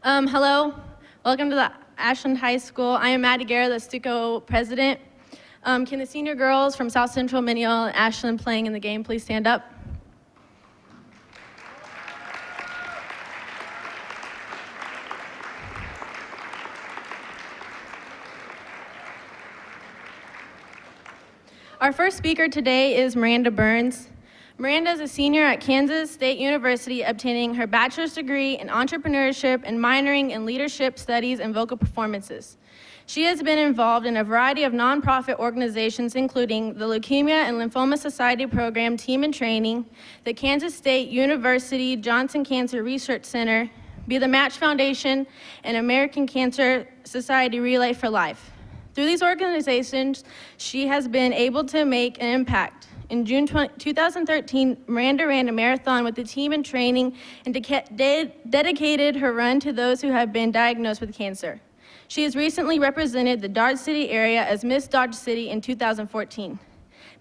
Hello, welcome to the Ashland High School. I am Maddie Guerra, the Stuco president. Can the senior girls from South Central, Mineola, and Ashland playing in the game please stand up? Our first speaker today is Miranda Burns. Miranda is a senior at Kansas State University, obtaining her bachelor's degree in entrepreneurship and minoring in leadership studies and vocal performances. She has been involved in a variety of nonprofit organizations, including the Leukemia and Lymphoma Society Program Team in Training, the Kansas State University Johnson Cancer Research Center, Be the Match Foundation, and American Cancer Society Relay for Life. Through these organizations, she has been able to make an impact. In June 2013, Miranda ran a marathon with the Team in Training and dedicated her run to those who have been diagnosed with cancer. She has recently represented the Dodge City area as Miss Dodge City in 2014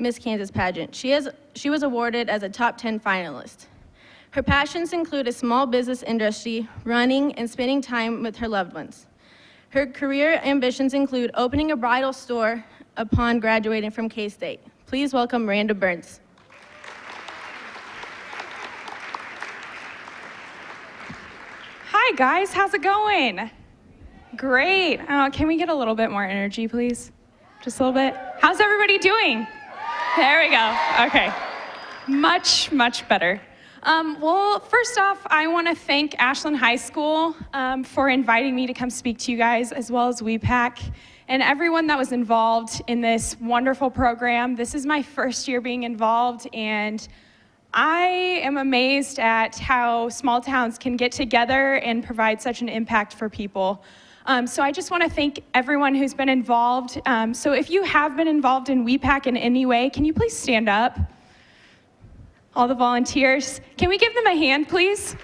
Miss Kansas pageant. She was awarded as a top 10 finalist. Her passions include a small business industry, running, and spending time with her loved ones. Her career ambitions include opening a bridal store upon graduating from K-State. Please welcome Miranda Burns. Hi guys, how's it going? Great. Can we get a little bit more energy, please? Just a little bit. How's everybody doing? There we go. Okay. Much, much better. Well, first off, I want to thank Ashland High School for inviting me to come speak to you guys, as well as WEPAC, and everyone that was involved in this wonderful program. This is my first year being involved, and I am amazed at how small towns can get together and provide such an impact for people. So I just want to thank everyone who's been involved. So if you have been involved in WEPAC in any way, can you please stand up? All the volunteers. Can we give them a hand, please?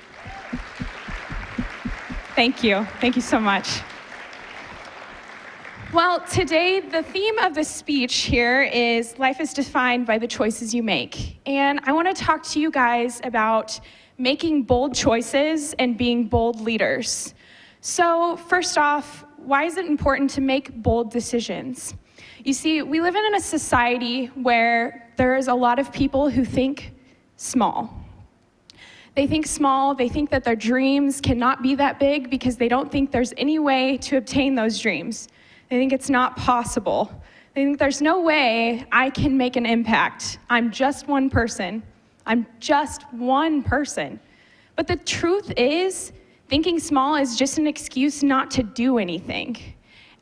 Thank you. Thank you so much. Well, today the theme of the speech here is life is defined by the choices you make. And I want to talk to you guys about making bold choices and being bold leaders. So first off, why is it important to make bold decisions? You see, we live in a society where there is a lot of people who think small. They think small, they think that their dreams cannot be that big because they don't think there's any way to obtain those dreams. They think it's not possible. They think there's no way I can make an impact. I'm just one person. I'm just one person. But the truth is, thinking small is just an excuse not to do anything.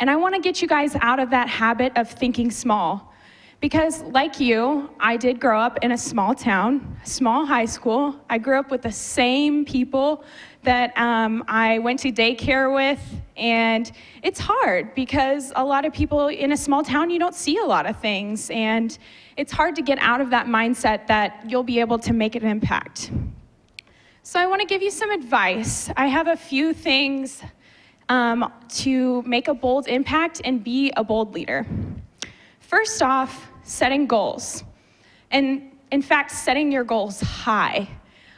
And I want to get you guys out of that habit of thinking small. Because like you, I did grow up in a small town, a small high school. I grew up with the same people that I went to daycare with, and it's hard because a lot of people in a small town, you don't see a lot of things, and it's hard to get out of that mindset that you'll be able to make an impact. So I want to give you some advice. I have a few things to make a bold impact and be a bold leader. First off, setting goals. And in fact, setting your goals high.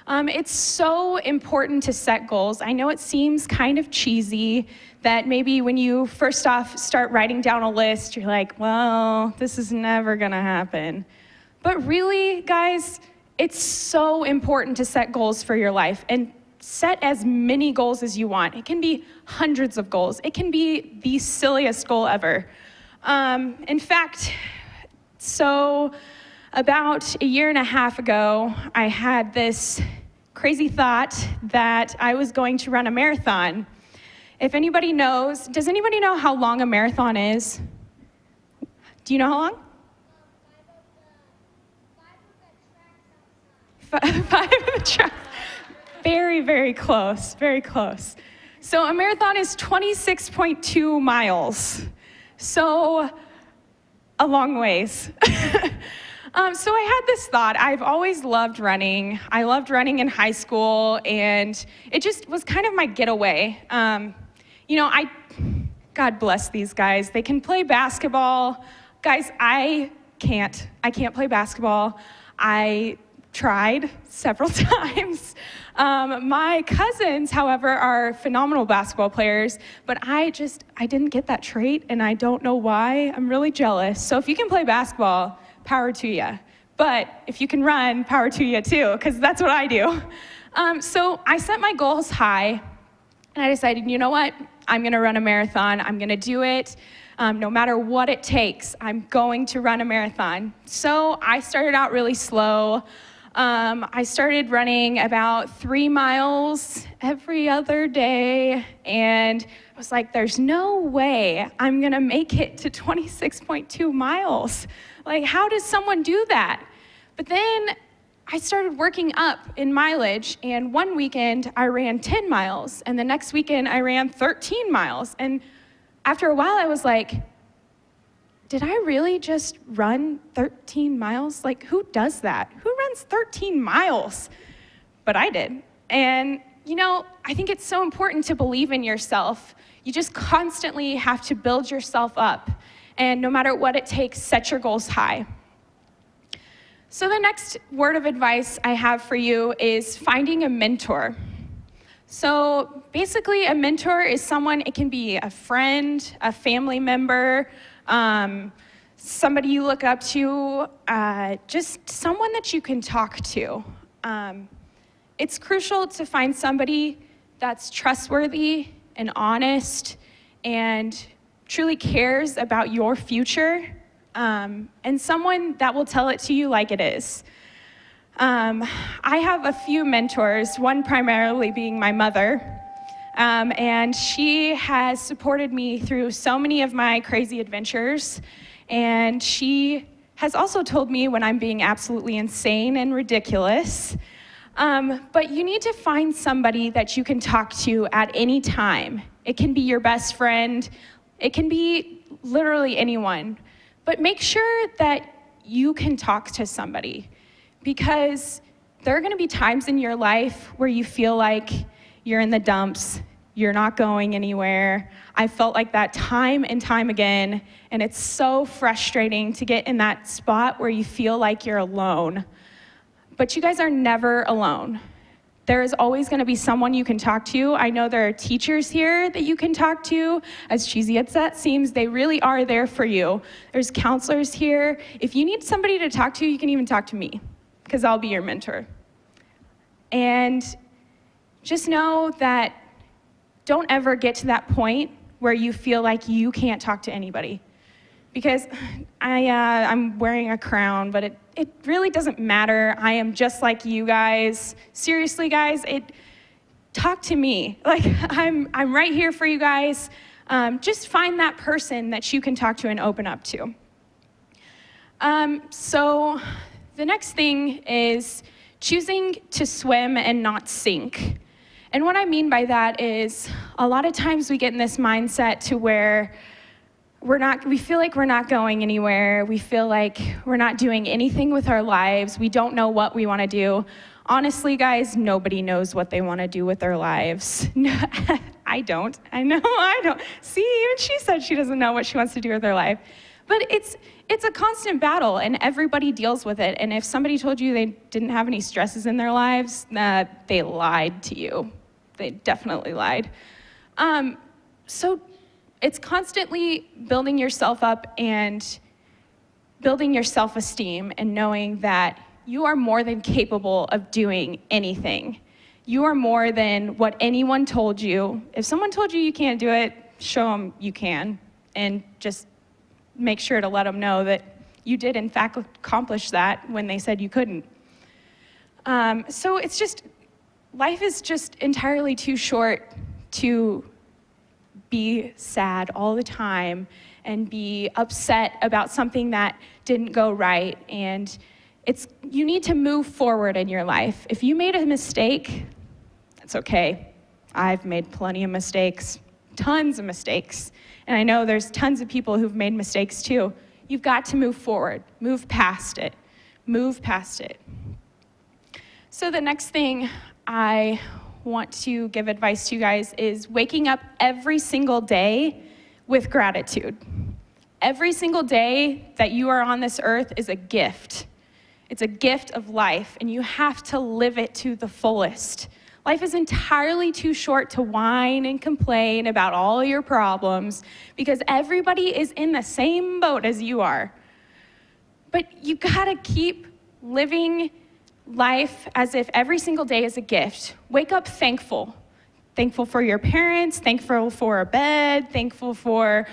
It's so important to set goals. I know it seems kind of cheesy that maybe when you first off start writing down a list, you're like, well, this is never gonna happen. But really, guys, it's so important to set goals for your life and set as many goals as you want. It can be hundreds of goals. It can be the silliest goal ever. In fact, so about a year and a half ago, I had this crazy thought that I was going to run a marathon. If anybody knows, does anybody know how long a marathon is? Do you know how long? Five of the tracks. Very, very close, very close. So a marathon is 26.2 miles. So a long ways. So I had this thought. I've always loved running. I loved running in high school, and it just was kind of my getaway. God bless these guys. They can play basketball. Guys, I can't play basketball. I tried several times. My cousins, however, are phenomenal basketball players, but I didn't get that trait, and I don't know why. I'm really jealous. So if you can play basketball, power to you. But if you can run, power to you too, because that's what I do. So I set my goals high, and I decided, you know what? I'm gonna run a marathon. I'm gonna do it. No matter what it takes, I'm going to run a marathon. So I started out really slow. I started running about 3 miles every other day, and I was like, there's no way I'm gonna make it to 26.2 miles. Like, how does someone do that? But then I started working up in mileage, and one weekend I ran 10 miles, and the next weekend I ran 13 miles. And after a while I was like, did I really just run 13 miles? Like, who does that? Who runs 13 miles? But I did. And, I think it's so important to believe in yourself. You just constantly have to build yourself up. And no matter what it takes, set your goals high. So the next word of advice I have for you is finding a mentor. So basically, a mentor is someone, it can be a friend, a family member, somebody you look up to, just someone that you can talk to. It's crucial to find somebody that's trustworthy and honest and truly cares about your future, and someone that will tell it to you like it is. I have a few mentors, one primarily being my mother, and she has supported me through so many of my crazy adventures, and she has also told me when I'm being absolutely insane and ridiculous. But you need to find somebody that you can talk to at any time. It can be your best friend, it can be literally anyone, but make sure that you can talk to somebody, because there are gonna be times in your life where you feel like you're in the dumps, you're not going anywhere. I felt like that time and time again, and it's so frustrating to get in that spot where you feel like you're alone. But you guys are never alone. There is always gonna be someone you can talk to. I know there are teachers here that you can talk to. As cheesy as that seems, they really are there for you. There's counselors here. If you need somebody to talk to, you can even talk to me, because I'll be your mentor. And just know that don't ever get to that point where you feel like you can't talk to anybody. Because I'm wearing a crown, but it really doesn't matter. I am just like you guys. Seriously, guys, talk to me. Like, I'm right here for you guys. Just find that person that you can talk to and open up to. So the next thing is choosing to swim and not sink. And what I mean by that is a lot of times we get in this mindset to where we feel like we're not going anywhere. We feel like we're not doing anything with our lives. We don't know what we want to do. Honestly, guys, nobody knows what they want to do with their lives. I don't. I know I don't. See, even she said she doesn't know what she wants to do with her life. But it's a constant battle, and everybody deals with it. And if somebody told you they didn't have any stresses in their lives, they lied to you. They definitely lied. So it's constantly building yourself up and building your self-esteem and knowing that you are more than capable of doing anything. You are more than what anyone told you. If someone told you you can't do it, show them you can, and just make sure to let them know that you did in fact accomplish that when they said you couldn't. So it's just, life is just entirely too short to be sad all the time and be upset about something that didn't go right. And you need to move forward in your life. If you made a mistake, that's okay. I've made plenty of mistakes, tons of mistakes. And I know there's tons of people who've made mistakes too. You've got to move forward, move past it, move past it. So the next thing I want to give advice to you guys is waking up every single day with gratitude. Every single day that you are on this earth is a gift. It's a gift of life, and you have to live it to the fullest. Life is entirely too short to whine and complain about all your problems because everybody is in the same boat as you are. But you gotta keep living life as if every single day is a gift. Wake up thankful. Thankful for your parents, thankful for a bed, thankful for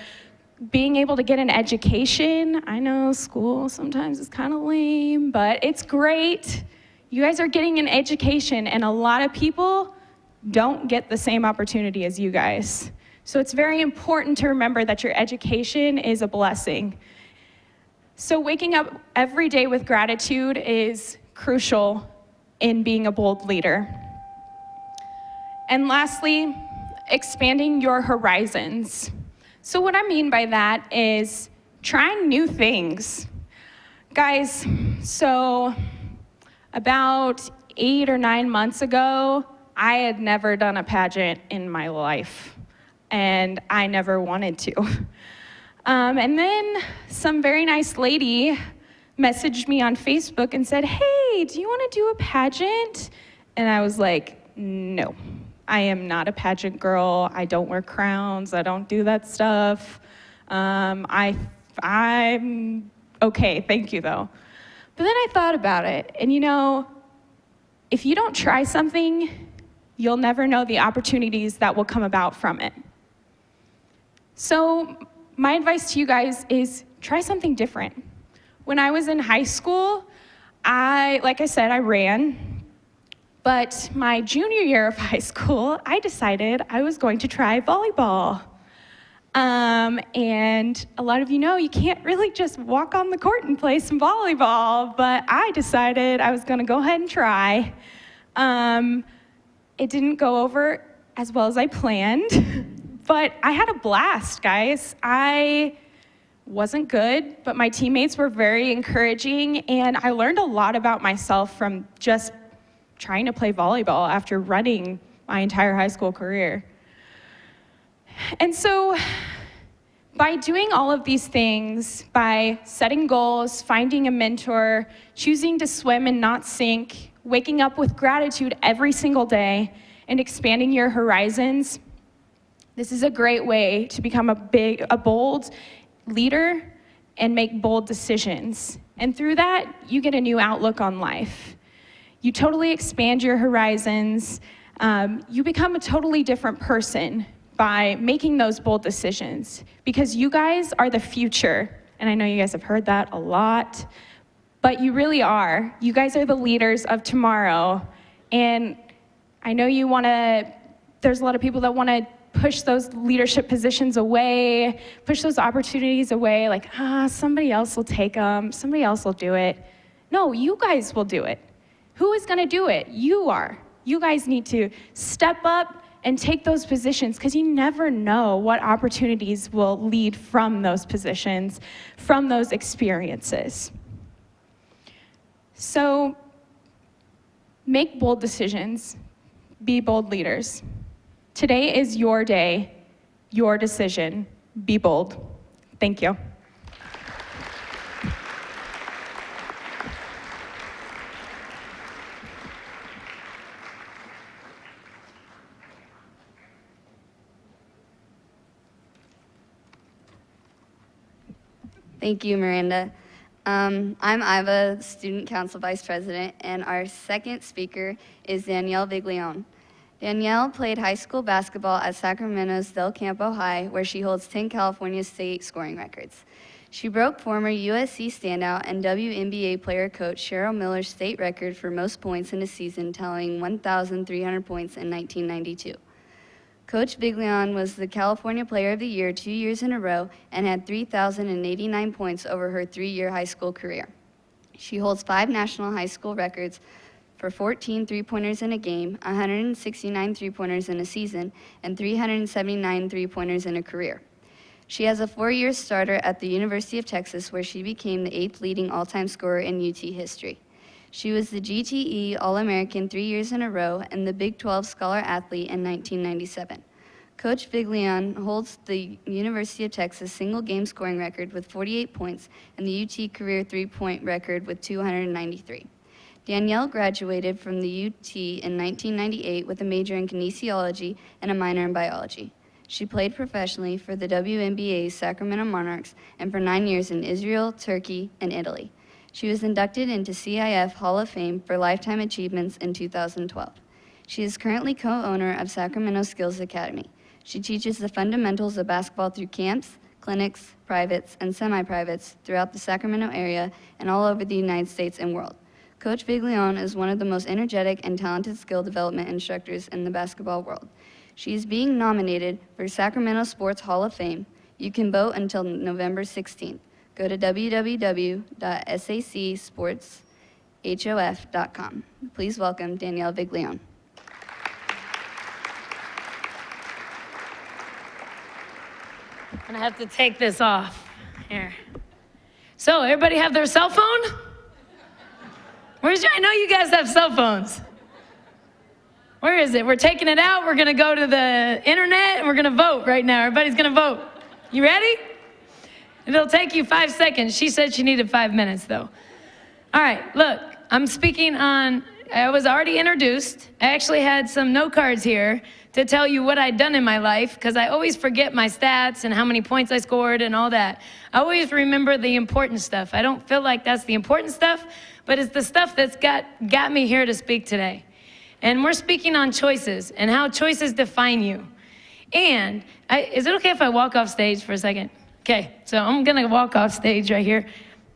being able to get an education. I know school sometimes is kind of lame, but it's great. You guys are getting an education, and a lot of people don't get the same opportunity as you guys. So it's very important to remember that your education is a blessing. So waking up every day with gratitude is crucial in being a bold leader. And lastly, expanding your horizons. So what I mean by that is trying new things. Guys, so about 8 or 9 months ago, I had never done a pageant in my life, and I never wanted to. And then some very nice lady messaged me on Facebook and said, "Hey, do you want to do a pageant?" And I was like, no, I am not a pageant girl. I don't wear crowns. I don't do that stuff. I'm okay, thank you though. But then I thought about it, and if you don't try something, you'll never know the opportunities that will come about from it. So my advice to you guys is try something different. When I was in high school, like I said, I ran. But my junior year of high school, I decided I was going to try volleyball. And a lot of you know you can't really just walk on the court and play some volleyball, but I decided I was gonna go ahead and try. It didn't go over as well as I planned, but I had a blast, guys. I wasn't good, but my teammates were very encouraging, and I learned a lot about myself from just trying to play volleyball after running my entire high school career. And so by doing all of these things, by setting goals, finding a mentor, choosing to swim and not sink, waking up with gratitude every single day, and expanding your horizons, this is a great way to become a bold leader and make bold decisions. And through that, you get a new outlook on life. You totally expand your horizons. You become a totally different person by making those bold decisions, because you guys are the future. And I know you guys have heard that a lot, but you really are. You guys are the leaders of tomorrow. And I know there's a lot of people that want to push those leadership positions away, push those opportunities away, like, somebody else will take them, somebody else will do it. No, you guys will do it. Who is gonna do it? You are. You guys need to step up and take those positions, because you never know what opportunities will lead from those positions, from those experiences. So make bold decisions, be bold leaders. Today is your day, your decision. Be bold. Thank you. Thank you, Miranda. I'm Iva, Student Council Vice President, and our second speaker is Danielle Viglione. Danielle played high school basketball at Sacramento's Del Campo High, where she holds 10 California state scoring records. She broke former USC standout and WNBA player coach Cheryl Miller's state record for most points in a season, tallying 1,300 points in 1992. Coach Viglione was the California Player of the Year 2 years in a row and had 3,089 points over her 3-year high school career. She holds 5 national high school records for 14 three-pointers in a game, 169 three-pointers in a season, and 379 three-pointers in a career. She has a 4-year starter at the University of Texas, where she became the 8th leading all-time scorer in UT history. She was the GTE All-American 3 years in a row and the Big 12 Scholar Athlete in 1997. Coach Viglione holds the University of Texas single game scoring record with 48 points and the UT career three-point record with 293. Danielle graduated from the UT in 1998 with a major in kinesiology and a minor in biology. She played professionally for the WNBA's Sacramento Monarchs and for 9 years in Israel, Turkey, and Italy. She was inducted into CIF Hall of Fame for Lifetime Achievements in 2012. She is currently co-owner of Sacramento Skills Academy. She teaches the fundamentals of basketball through camps, clinics, privates, and semi-privates throughout the Sacramento area and all over the United States and world. Coach Viglione is one of the most energetic and talented skill development instructors in the basketball world. She is being nominated for Sacramento Sports Hall of Fame. You can vote until November 16th. Go to www.sacsportshof.com. Please welcome Danielle Viglione. I'm gonna have to take this off here. So, everybody have their cell phone? I know you guys have cell phones. Where is it? We're taking it out. We're gonna go to the internet and we're gonna vote right now. Everybody's gonna vote. You ready? It'll take you 5 seconds. She said she needed 5 minutes though. All right, look, I'm speaking on, I was already introduced. I actually had some note cards here to tell you what I'd done in my life, because I always forget my stats and how many points I scored and all that. I always remember the important stuff. I don't feel like that's the important stuff, but it's the stuff that's got me here to speak today. And we're speaking on choices and how choices define you. And is it okay if I walk off stage for a second? Okay, so I'm gonna walk off stage right here.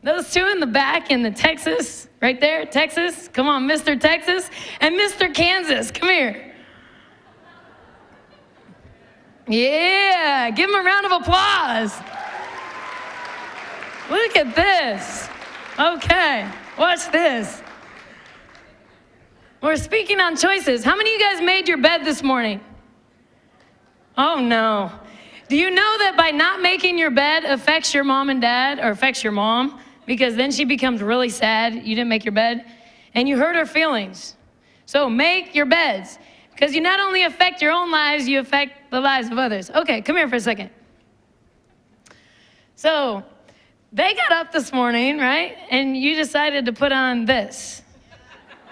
Those two in the back in the Texas, right there, Texas. Come on, Mr. Texas and Mr. Kansas, come here. Yeah, give them a round of applause. Look at this. Okay, watch this. We're speaking on choices. How many of you guys made your bed this morning? Oh no. Do you know that by not making your bed affects your mom and dad, or affects your mom, because then she becomes really sad you didn't make your bed, and you hurt her feelings. So make your beds, because you not only affect your own lives, you affect the lives of others. Okay, come here for a second. So they got up this morning, right? And you decided to put on this.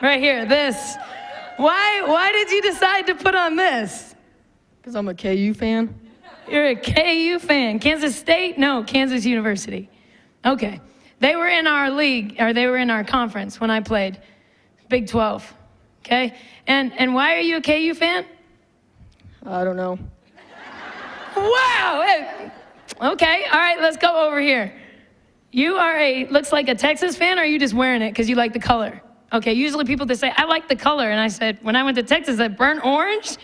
Right here, this. Why did you decide to put on this? Because I'm a KU fan. You're a KU fan. Kansas State? No, Kansas University. Okay. They were in our league, or they were in our conference when I played Big 12. Okay? And why are you a KU fan? I don't know. Wow! Hey. Okay, all right, let's go over here. You are looks like a Texas fan, or are you just wearing it because you like the color? Okay, usually people just say, I like the color. And I said, when I went to Texas, I burnt orange.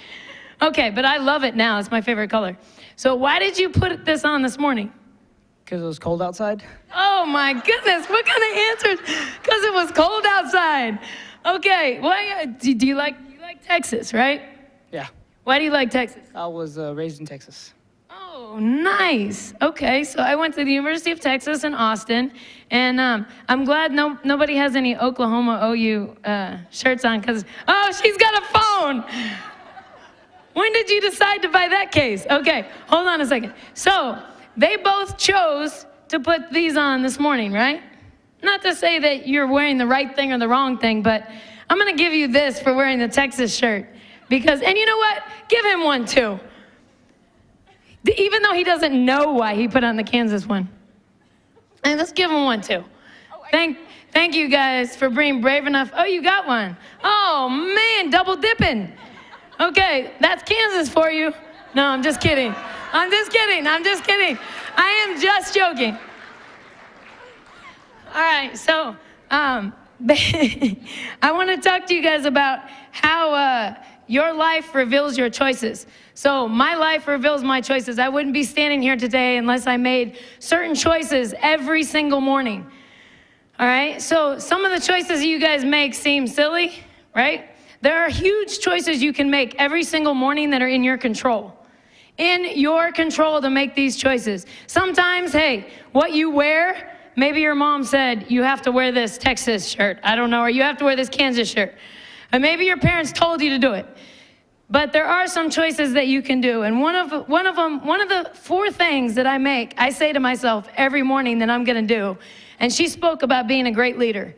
Okay, but I love it now. It's my favorite color. So why did you put this on this morning? Because it was cold outside. Oh my goodness, what kind of answers? Because it was cold outside. Okay, well, do you like Texas, right? Yeah. Why do you like Texas? I was raised in Texas. Oh, nice. Okay, so I went to the University of Texas in Austin, and I'm glad nobody has any Oklahoma OU shirts on, because, oh, she's got a phone. When did you decide to buy that case? Okay, hold on a second. So they both chose to put these on this morning, right? Not to say that you're wearing the right thing or the wrong thing, but I'm gonna give you this for wearing the Texas shirt. Because, and you know what? Give him one too. Even though he doesn't know why he put on the Kansas one. And let's give him one too. Thank you guys for being brave enough. Oh, you got one. Oh man, double dipping. Okay, that's Kansas for you. No, I'm just kidding. I'm just kidding. I am just joking. All right, so I want to talk to you guys about how your life reveals your choices. So my life reveals my choices. I wouldn't be standing here today unless I made certain choices every single morning. All right, so some of the choices you guys make seem silly, right? There are huge choices you can make every single morning that are in your control. In your control to make these choices. Sometimes, hey, what you wear, maybe your mom said you have to wear this Texas shirt, I don't know, or you have to wear this Kansas shirt. And maybe your parents told you to do it. But there are some choices that you can do. And one of the 4 things that I say to myself every morning that I'm going to do. And she spoke about being a great leader.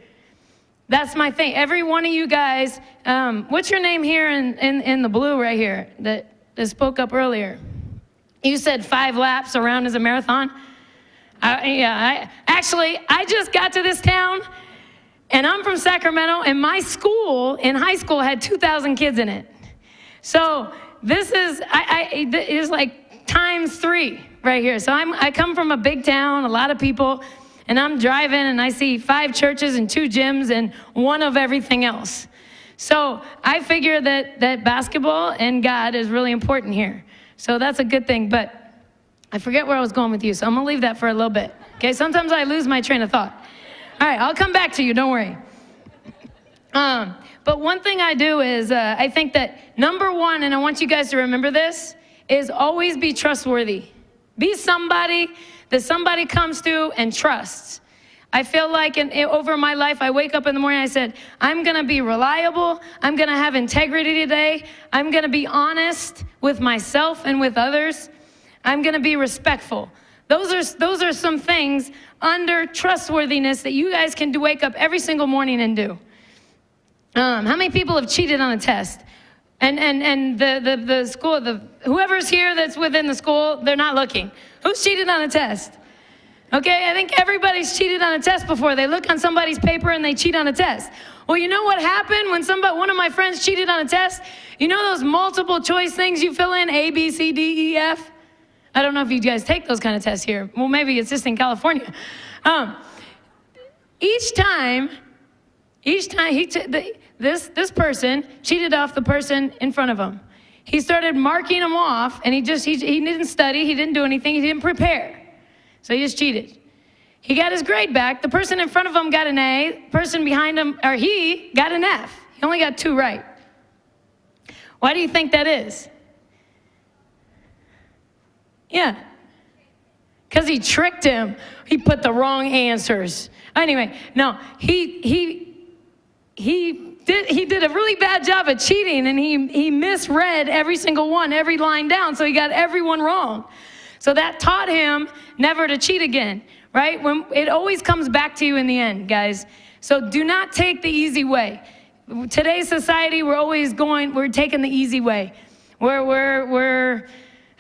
That's my thing. Every one of you guys, what's your name here in the blue right here that spoke up earlier? You said 5 laps around is a marathon? I just got to this town, and I'm from Sacramento, and my school in high school had 2,000 kids in it. So this is, it is like times 3 right here. So I come from a big town, a lot of people, and I'm driving and I see 5 churches and 2 gyms and 1 of everything else. So I figure that basketball and God is really important here. So that's a good thing, but I forget where I was going with you, so I'm gonna leave that for a little bit. Okay, sometimes I lose my train of thought. All right, I'll come back to you, don't worry. But one thing I do is, I think that number 1, and I want you guys to remember this, is always be trustworthy. Be somebody that somebody comes to and trusts. I feel like over my life, I wake up in the morning, I said, I'm gonna be reliable, I'm gonna have integrity today, I'm gonna be honest with myself and with others, I'm gonna be respectful. Those are some things under trustworthiness that you guys can wake up every single morning and do. How many people have cheated on a test? And the school, whoever's here that's within the school, they're not looking. Who's cheated on a test? Okay, I think everybody's cheated on a test before. They look on somebody's paper and they cheat on a test. Well, you know what happened when one of my friends cheated on a test? You know those multiple choice things you fill in, A, B, C, D, E, F? I don't know if you guys take those kind of tests here. Well, maybe it's just in California. Each time this person cheated off the person in front of him. He started marking them off, and he didn't study, he didn't do anything, he didn't prepare. So he just cheated. He got his grade back. The person in front of him got an A. The person behind him, or he, got an F. He only got 2 right. Why do you think that is? Yeah. Because he tricked him. He put the wrong answers. Anyway, no, he did a really bad job of cheating, and he misread every single one, every line down, so he got everyone wrong. So that taught him never to cheat again, right? It always comes back to you in the end, guys. So do not take the easy way. Today's society, we're taking the easy way. We're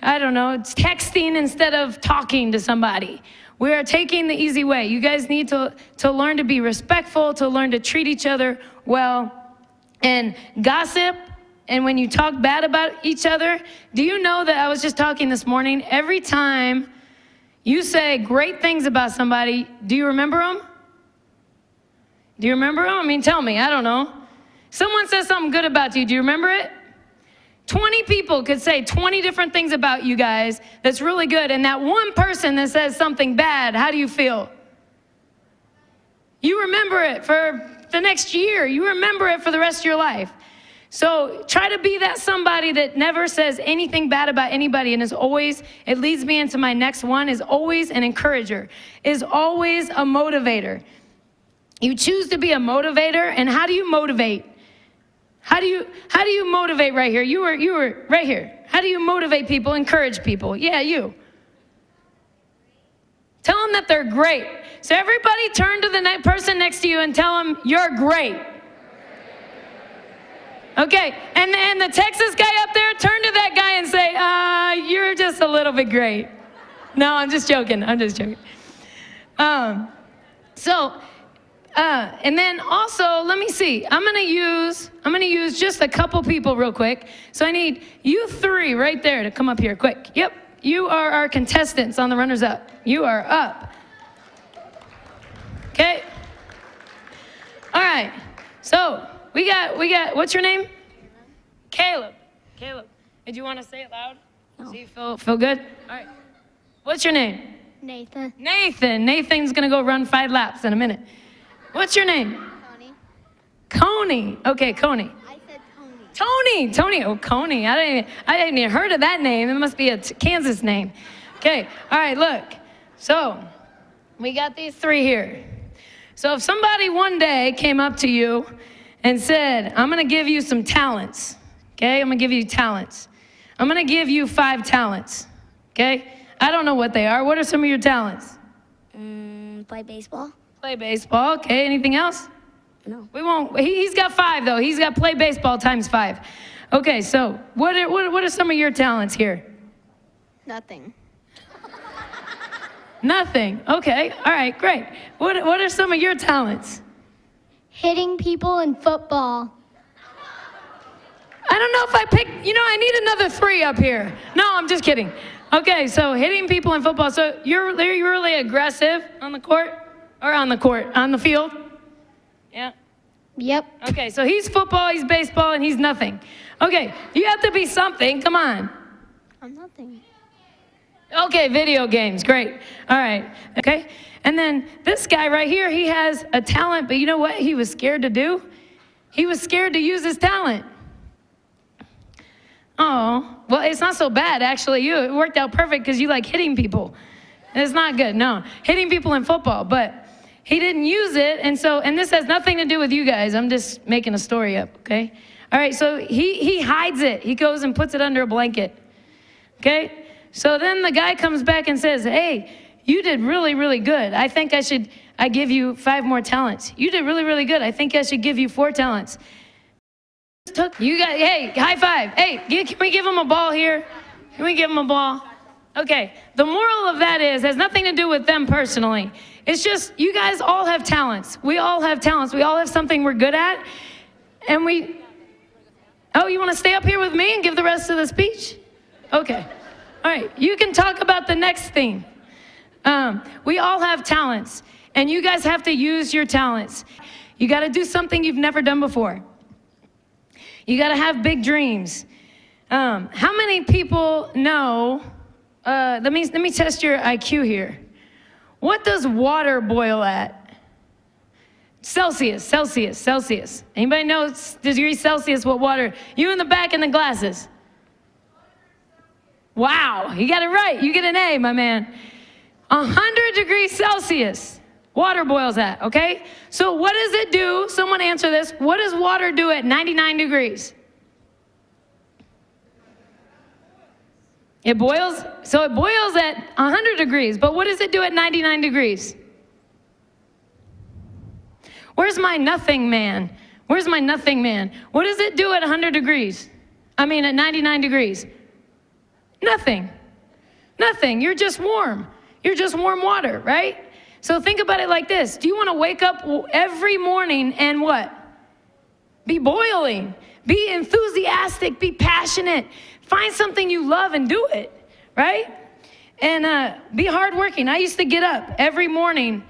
I don't know, it's texting instead of talking to somebody. We are taking the easy way. You guys need to learn to be respectful, to learn to treat each other well. And gossip, and when you talk bad about each other, do you know that I was just talking this morning, every time you say great things about somebody, do you remember them? Do you remember them? I mean, tell me, I don't know. Someone says something good about you, do you remember it? 20 people could say 20 different things about you guys that's really good, and that one person that says something bad, how do you feel? You remember it for the next year. You remember it for the rest of your life. So try to be that somebody that never says anything bad about anybody, and is always, it leads me into my next one, is always an encourager, is always a motivator. You choose to be a motivator, and how do you motivate? How do you motivate right here? You were right here. How do you motivate people, encourage people? Yeah, you. Tell them that they're great. So everybody turn to the person next to you and tell them you're great. Okay, and the Texas guy up there, turn to that guy and say, you're just a little bit great. No, I'm just joking. And then also, let me see. I'm gonna use just a couple people real quick. So I need you 3 right there to come up here quick. Yep, you are our contestants on the runners up. You are up. Okay. All right. So we got. What's your name? Caleb. Did you want to say it loud? No. So you feel good? All right. What's your name? Nathan. Nathan's gonna go run 5 laps in a minute. What's your name? Coney. Okay, Coney. I said Tony. Tony. Oh, Coney. I didn't even heard of that name. It must be a Kansas name. Okay. All right. Look. So we got these 3 here. So if somebody one day came up to you and said, "I'm going to give you some talents. Okay, I'm gonna give you talents. I'm gonna give you 5 talents. Okay, I don't know what they are. What are some of your talents? Play baseball. Play baseball. Okay, anything else? No. We won't. He's got 5 though. He's got play baseball times 5. Okay, so what are some of your talents here? Nothing. Nothing. Okay. All right. Great. What are some of your talents? Hitting people in football. I don't know if I picked. I need another 3 up here. No, I'm just kidding. Okay. So hitting people in football. So you're really aggressive on the court, or on the field. Yeah. Yep. Okay. So he's football, he's baseball, and he's nothing. Okay. You have to be something. Come on. I'm nothing. Okay, video games, great. All right, okay. And then this guy right here, he has a talent, but you know what he was scared to do? He was scared to use his talent. Oh, well, it's not so bad, actually. It worked out perfect because you like hitting people. It's not good, no. Hitting people in football, but he didn't use it, and this has nothing to do with you guys. I'm just making a story up, okay? All right, so he hides it. He goes and puts it under a blanket, okay? So then the guy comes back and says, hey, you did really, really good. I think I give you 5 more talents. You did really, really good. I think I should give you 4 talents. Hey, high five. Hey, can we give him a ball here? Can we give him a ball? Okay, the moral of that has nothing to do with them personally. It's just, you guys all have talents. We all have talents. We all have something we're good at. And oh, you want to stay up here with me and give the rest of the speech? Okay. All right, you can talk about the next thing. We all have talents, and you guys have to use your talents. You got to do something you've never done before. You got to have big dreams. How many people know, let me test your IQ here. What does water boil at? Celsius. Anybody know degrees Celsius what water? You in the back in the glasses. Wow, you got it right. You get an A, my man. 100 degrees Celsius, water boils at, okay? So what does it do? Someone answer this. What does water do at 99 degrees? It boils, so it boils at 100 degrees, but what does it do at 99 degrees? Where's my nothing man? Where's my nothing man? What does it do at 100 degrees? At 99 degrees? Nothing. You're just warm. You're just warm water, right? So think about it like this. Do you want to wake up every morning and what? Be boiling. Be enthusiastic. Be passionate. Find something you love and do it, right? And be hardworking. I used to get up every morning.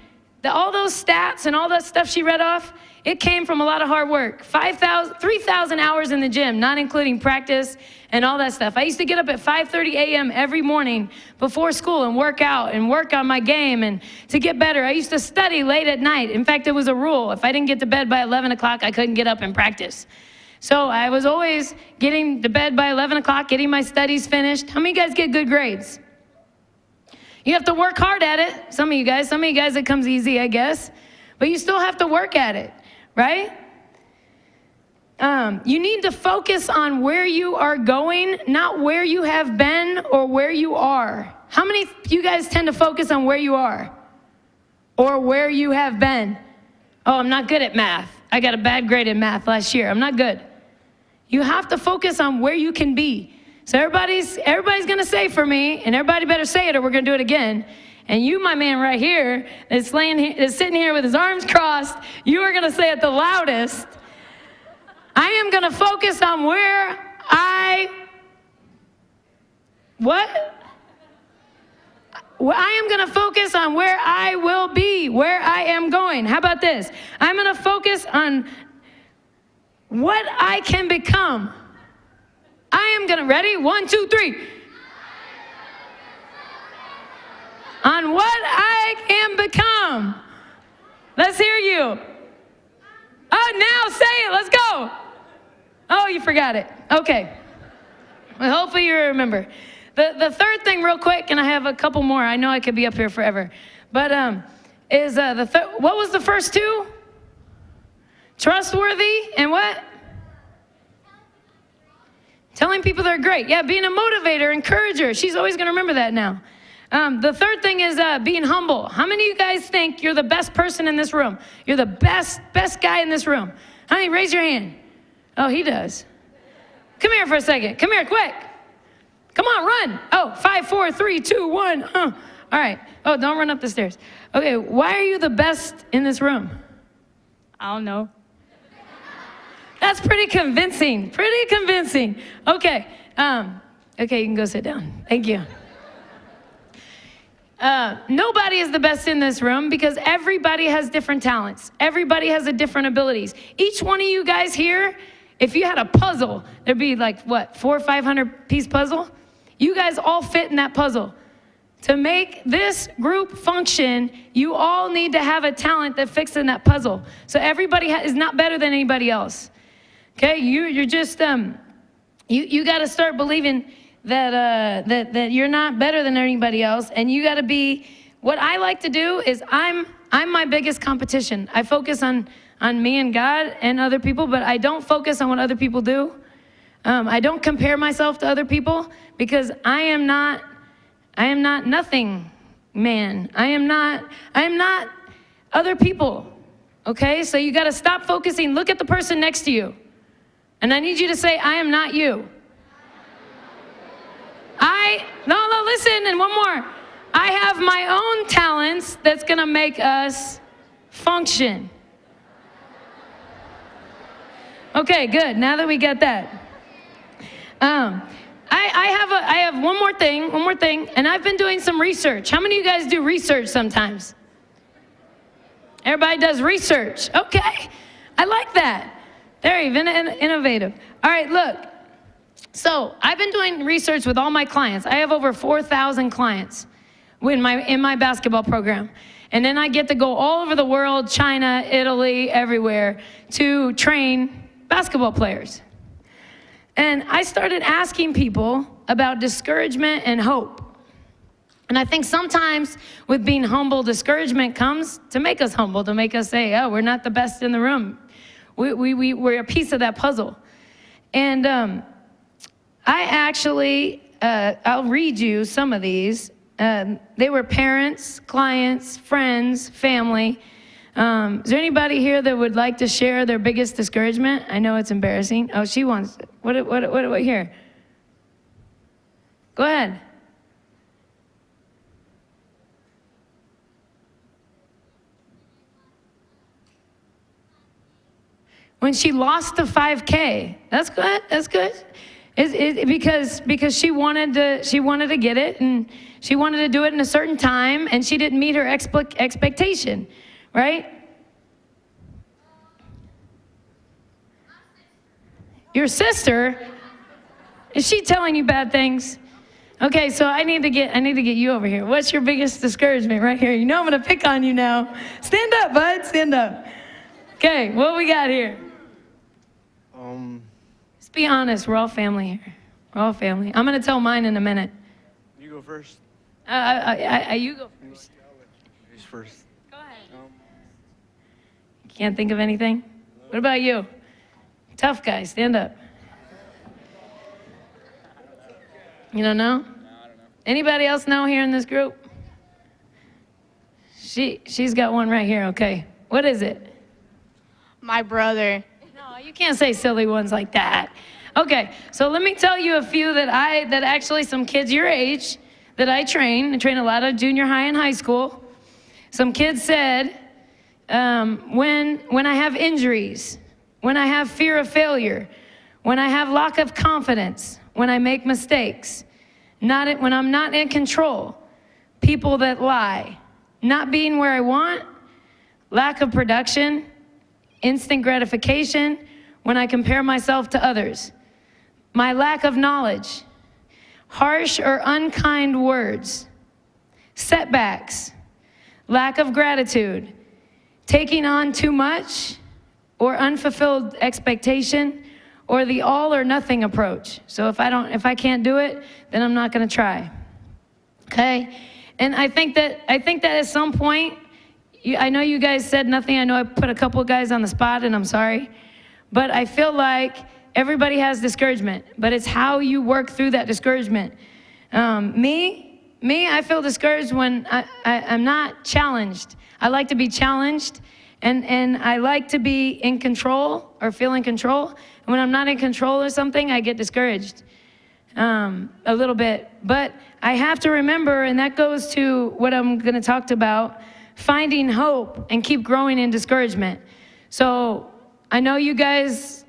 All those stats and all that stuff she read off, it came from a lot of hard work. 3,000 hours in the gym, not including practice and all that stuff. I used to get up at 5:30 a.m. every morning before school and work out and work on my game and to get better. I used to study late at night. In fact, it was a rule. If I didn't get to bed by 11 o'clock, I couldn't get up and practice. So I was always getting to bed by 11 o'clock, getting my studies finished. How many of you guys get good grades? You have to work hard at it. Some of you guys, it comes easy, I guess. But you still have to work at it, right? You need to focus on where you are going, not where you have been or where you are. How many of you guys tend to focus on where you are or where you have been? Oh, I'm not good at math. I got a bad grade in math last year. I'm not good. You have to focus on where you can be. So everybody's going to say for me, and everybody better say it or we're going to do it again. And you, my man right here, that's sitting here with his arms crossed, you are going to say it the loudest. I am going to focus on where I am going to focus on where I will be, where I am going. How about this? I'm going to focus on what I can become. I am going to, ready? 1, 2, 3. On what I can become. Let's hear you. Oh, now say it. Let's go. Oh, you forgot it. Okay. Well, hopefully you remember. The third thing real quick, and I have a couple more. I know I could be up here forever. But what was the first 2? Trustworthy and what? Telling people they're great. Yeah, being a motivator, encourager. She's always going to remember that now. The third thing is being humble. How many of you guys think you're the best person in this room? You're the best guy in this room. How many? Raise your hand. Oh, he does. Come here for a second. Come here, quick. Come on, run. Oh, 5, 4, 3, 2, 1. All right. Oh, don't run up the stairs. Okay, why are you the best in this room? I don't know. That's pretty convincing. Pretty convincing. Okay. Okay, you can go sit down. Thank you. Nobody is the best in this room because everybody has different talents. Everybody has a different abilities. Each one of you guys here, if you had a puzzle, there'd be like, what, 400 or 500 piece puzzle? You guys all fit in that puzzle. To make this group function, you all need to have a talent that fits in that puzzle. So everybody is not better than anybody else. Okay, you're just, you got to start believing that you're not better than anybody else, and you got to be. What I like to do is I'm my biggest competition. I focus on me and God and other people, but I don't focus on what other people do. I don't compare myself to other people because I am not nothing, man. I am not other people. Okay, so you got to stop focusing. Look at the person next to you, and I need you to say, "I am not you." No, listen, and one more. I have my own talents that's gonna make us function. Okay, good, now that we get that. I have one more thing, and I've been doing some research. How many of you guys do research sometimes? Everybody does research, okay. I like that. Very innovative. All right, look. So I've been doing research with all my clients. I have over 4,000 clients in my basketball program. And then I get to go all over the world, China, Italy, everywhere, to train basketball players. And I started asking people about discouragement and hope. And I think sometimes with being humble, discouragement comes to make us humble, to make us say, oh, we're not the best in the room. We're a piece of that puzzle. And I actually, I'll read you some of these. They were parents, clients, friends, family. Is there anybody here that would like to share their biggest discouragement? I know it's embarrassing. Oh, she wants, what here? Go ahead. When she lost the 5K, that's good, that's good. Because she wanted to get it, and she wanted to do it in a certain time, and she didn't meet her expectation, right? Your sister, is she telling you bad things? Okay, so I need to get you over here. What's your biggest discouragement right here? You know I'm gonna pick on you now. Stand up, bud, stand up. Okay, what we got here? Just be honest, we're all family here. We're all family. I'm gonna tell mine in a minute. You go first. You go first. Who's first? Go ahead. You can't think of anything? What about you? Tough guy, stand up. You don't know? No, I don't know. Anybody else know here in this group? She's got one right here, okay. What is it? My brother. No, you can't say silly ones like that. Okay, so let me tell you a few that actually some kids your age that I train a lot of junior high and high school. Some kids said, when I have injuries, when I have fear of failure, when I have lack of confidence, when I make mistakes, when I'm not in control, people that lie, not being where I want, lack of production, instant gratification, when I compare myself to others, my lack of knowledge, harsh or unkind words, setbacks, lack of gratitude, taking on too much or unfulfilled expectation, or the all or nothing approach. So if I can't do it, then I'm not gonna try. Okay? And I think that at some point, I know you guys said nothing. I know I put a couple of guys on the spot, and I'm sorry. But I feel like everybody has discouragement, but it's how you work through that discouragement. I feel discouraged when I'm not challenged. I like to be challenged, and I like to be in control or feel in control. And when I'm not in control of something, I get discouraged a little bit. But I have to remember, and that goes to what I'm going to talk about, finding hope and keep growing in discouragement. So I know you guys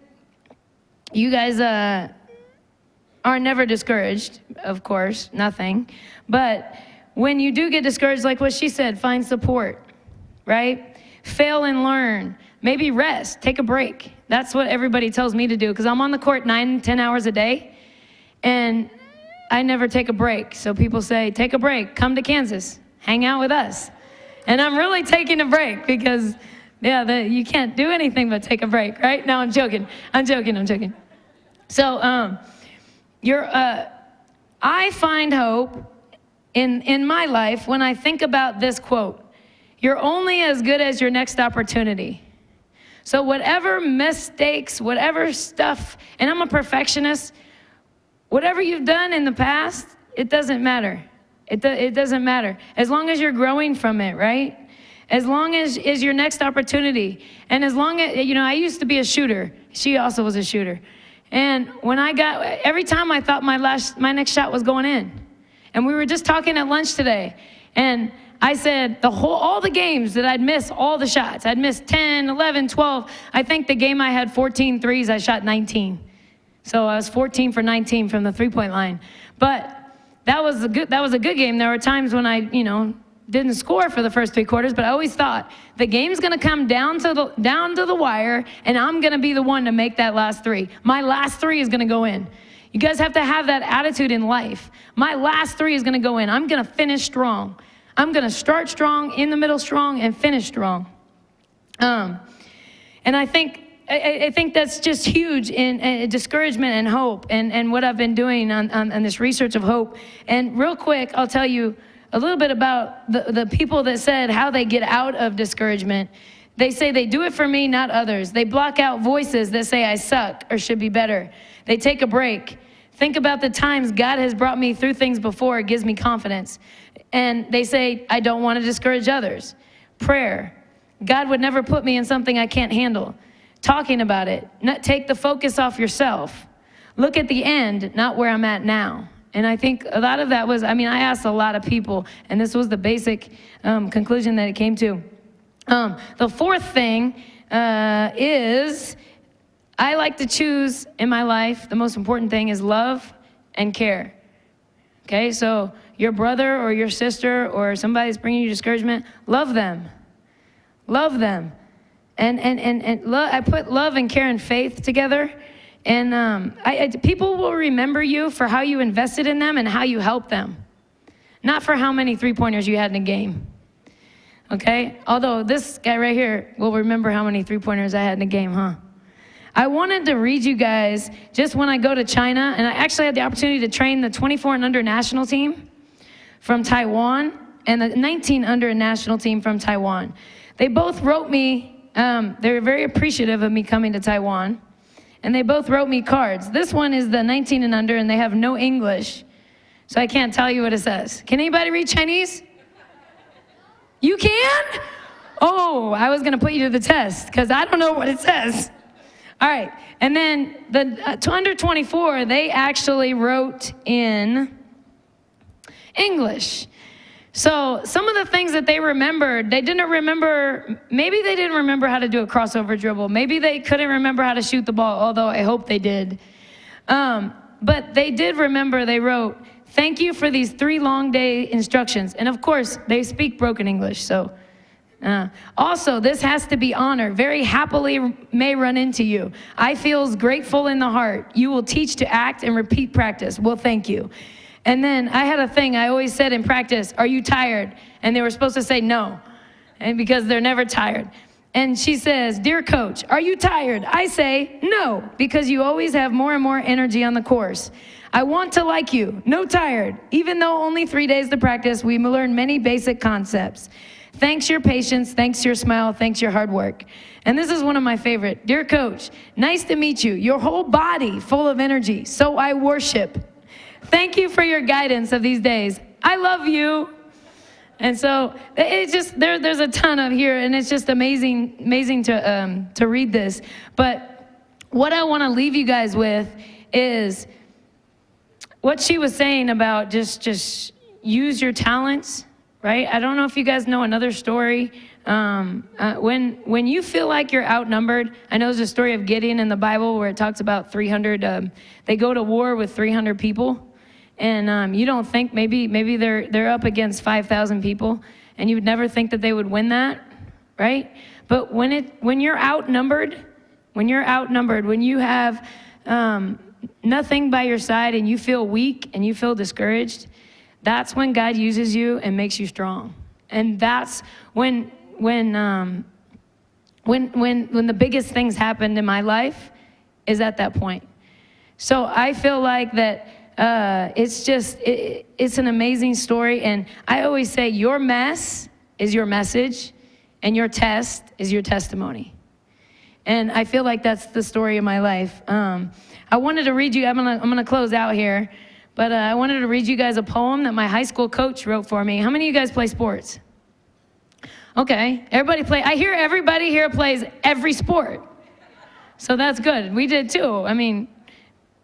are never discouraged, of course, nothing. But when you do get discouraged, like what she said, find support, right? Fail and learn. Maybe rest, take a break. That's what everybody tells me to do, because I'm on the court 9-10 hours a day, and I never take a break. So people say, take a break, come to Kansas, hang out with us. And I'm really taking a break because, you can't do anything but take a break, right? No, I'm joking. So I find hope in my life when I think about this quote: you're only as good as your next opportunity. So whatever mistakes, whatever stuff, and I'm a perfectionist, whatever you've done in the past, it doesn't matter. It doesn't matter. As long as you're growing from it, right? As long as is your next opportunity. And as long as, I used to be a shooter. She also was a shooter. And when every time I thought my next shot was going in. And we were just talking at lunch today. And I said all the games that I'd miss all the shots. I'd miss 10, 11, 12. I think the game I had 14 threes, I shot 19. So I was 14 for 19 from the three-point line. But that was a good game. There were times when I, didn't score for the first 3 quarters, but I always thought the game's gonna come down to the wire, and I'm gonna be the one to make that last 3. My last 3 is gonna go in. You guys have to have that attitude in life. My last 3 is gonna go in. I'm gonna finish strong. I'm gonna start strong, in the middle strong, and finish strong. And I think that's just huge in discouragement and hope, and what I've been doing on this research of hope. And real quick, I'll tell you a little bit about the people that said how they get out of discouragement. They say they do it for me, not others. They block out voices that say I suck or should be better. They take a break. Think about the times God has brought me through things before. It gives me confidence. And they say, I don't want to discourage others. Prayer. God would never put me in something I can't handle. Talking about it. Not take the focus off yourself. Look at the end, not where I'm at now. And I think a lot of that was, I asked a lot of people, and this was the basic conclusion that it came to. The fourth thing is, I like to choose in my life, the most important thing is love and care. Okay, so your brother or your sister or somebody's bringing you discouragement, love them. Love them. And I put love and care and faith together. And people will remember you for how you invested in them and how you helped them. Not for how many three-pointers you had in a game. Okay? Although this guy right here will remember how many three-pointers I had in a game, huh? I wanted to read you guys, just when I go to China, and I actually had the opportunity to train the 24 and under national team from Taiwan and the 19 under national team from Taiwan. They both wrote me, they were very appreciative of me coming to Taiwan. And they both wrote me cards. This one is the 19 and under, and they have no English. So I can't tell you what it says. Can anybody read Chinese? You can? Oh, I was gonna put you to the test, because I don't know what it says. All right, and then the under 24, they actually wrote in English. So some of the things that they remembered, maybe they didn't remember how to do a crossover dribble. Maybe they couldn't remember how to shoot the ball, although I hope they did. But they did remember, they wrote, thank you for these 3 long day instructions. And of course, they speak broken English, so. Also, this has to be honored. Very happily may run into you. I feels grateful in the heart. You will teach to act and repeat practice. Well, thank you. And then I had a thing I always said in practice, are you tired? And they were supposed to say no, and because they're never tired. And she says, dear coach, are you tired? I say, no, because you always have more and more energy on the course. I want to like you, no tired. Even though only 3 days to practice, we learn many basic concepts. Thanks your patience, thanks your smile, thanks your hard work. And this is one of my favorite. Dear Coach, nice to meet you. Your whole body full of energy, so I worship. Thank you for your guidance of these days. I love you. And so it's just, there's a ton of here, and it's just amazing to read this. But what I want to leave you guys with is what she was saying about just use your talents, right? I don't know if you guys know another story. When you feel like you're outnumbered, I know there's a story of Gideon in the Bible where it talks about 300, they go to war with 300 people. And you don't think maybe they're up against 5,000 people, and you would never think that they would win that, right? But when you're outnumbered, when you have nothing by your side and you feel weak and you feel discouraged, that's when God uses you and makes you strong. And that's when the biggest things happened in my life is at that point. So I feel like that. It's an amazing story, and I always say your mess is your message, and your test is your testimony. And I feel like that's the story of my life. I wanted to read you, I'm gonna close out here, but I wanted to read you guys a poem that my high school coach wrote for me. How many of you guys play sports? Okay, I hear everybody here plays every sport. So that's good, we did too, I mean,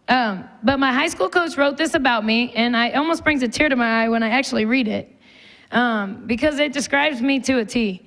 but my high school coach wrote this about me, and it almost brings a tear to my eye when I actually read it, because it describes me to a T.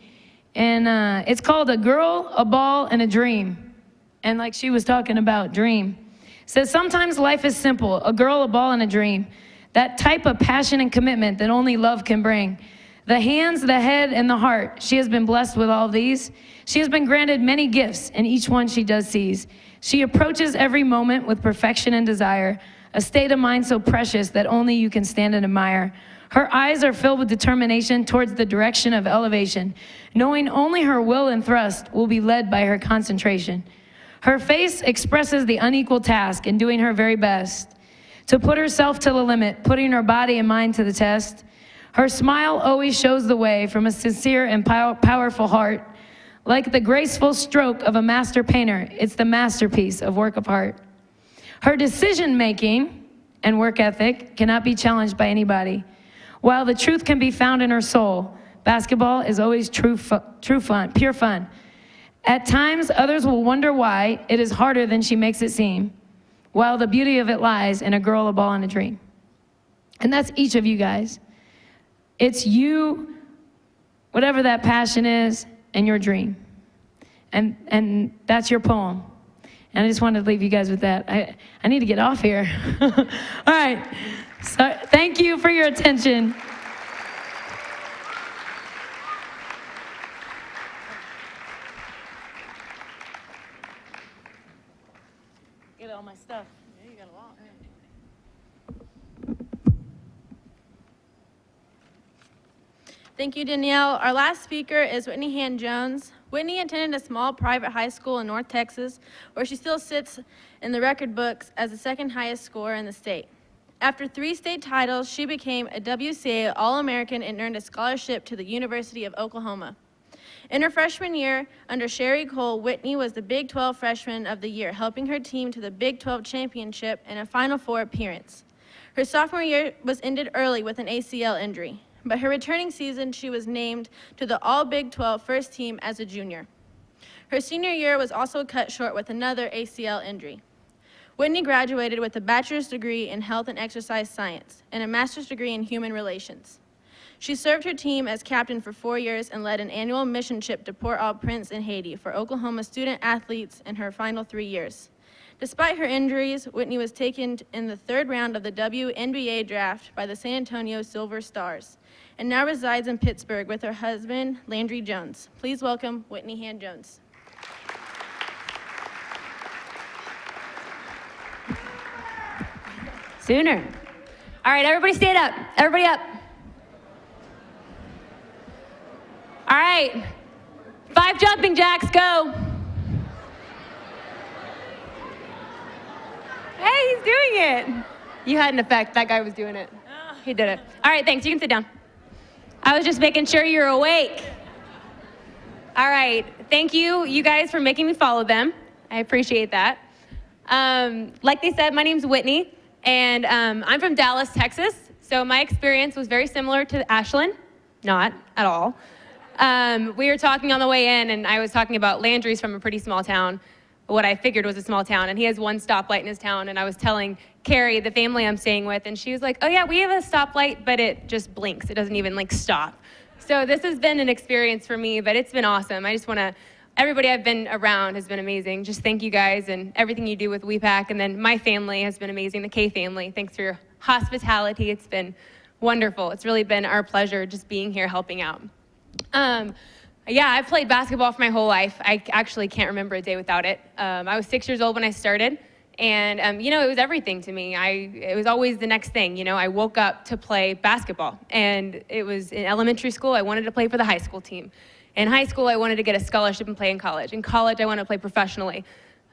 And it's called A Girl, a Ball, and a Dream. And like she was talking about, dream. It says, sometimes life is simple, a girl, a ball, and a dream. That type of passion and commitment that only love can bring. The hands, the head, and the heart, she has been blessed with all these. She has been granted many gifts, and each one she does seize. She approaches every moment with perfection and desire, a state of mind so precious that only you can stand and admire. Her eyes are filled with determination towards the direction of elevation, knowing only her will and thrust will be led by her concentration. Her face expresses the unequal task in doing her very best, to put herself to the limit, putting her body and mind to the test. Her smile always shows the way from a sincere and powerful heart. Like the graceful stroke of a master painter, it's the masterpiece of work of art. Her decision-making and work ethic cannot be challenged by anybody. While the truth can be found in her soul, basketball is always true fun, pure fun. At times, others will wonder why it is harder than she makes it seem, while the beauty of it lies in a girl, a ball, and a dream. And that's each of you guys. It's you, whatever that passion is, and your dream. And that's your poem. And I just wanted to leave you guys with that. I need to get off here. All right. So thank you for your attention. Get all my stuff. Yeah, you got a lot. Thank you, Danielle. Our last speaker is Whitney Hand-Jones. Whitney attended a small private high school in North Texas, where she still sits in the record books as the second highest scorer in the state. After 3 state titles, she became a WCA All-American and earned a scholarship to the University of Oklahoma. In her freshman year, under Sherry Cole, Whitney was the Big 12 Freshman of the Year, helping her team to the Big 12 Championship and a Final Four appearance. Her sophomore year was ended early with an ACL injury, but her returning season, she was named to the All-Big 12 first team as a junior. Her senior year was also cut short with another ACL injury. Whitney graduated with a bachelor's degree in health and exercise science and a master's degree in human relations. She served her team as captain for 4 years and led an annual mission trip to Port-au-Prince in Haiti for Oklahoma student athletes in her final 3 years. Despite her injuries, Whitney was taken in the 3rd round of the WNBA draft by the San Antonio Silver Stars and now resides in Pittsburgh with her husband, Landry Jones. Please welcome Whitney Hand-Jones. Sooner. All right, everybody stand up. Everybody up. All right, 5 jumping jacks, go. Hey, he's doing it. You had an effect, that guy was doing it. He did it. All right, thanks, you can sit down. I was just making sure you're awake. All right, thank you guys for making me follow them. I appreciate that. Like they said, my name's Whitney, and I'm from Dallas, Texas. So my experience was very similar to Ashland, not at all. We were talking on the way in, and I was talking about Landry's from a pretty small town, what I figured was a small town, and he has one stoplight in his town, and I was telling Carrie, the family I'm staying with, and she was like, oh yeah, we have a stoplight, but it just blinks. It doesn't even like stop. So this has been an experience for me, but it's been awesome. I just want to, everybody I've been around has been amazing. Just thank you guys and everything you do with WEPAC, and then my family has been amazing, the K family. Thanks for your hospitality. It's been wonderful. It's really been our pleasure just being here helping out. Yeah, I've played basketball for my whole life. I actually can't remember a day without it. I was 6 years old when I started, and you know, it was everything to me. It was always the next thing. You know, I woke up to play basketball, and it was in elementary school, I wanted to play for the high school team. In high school, I wanted to get a scholarship and play in college. In college, I wanted to play professionally.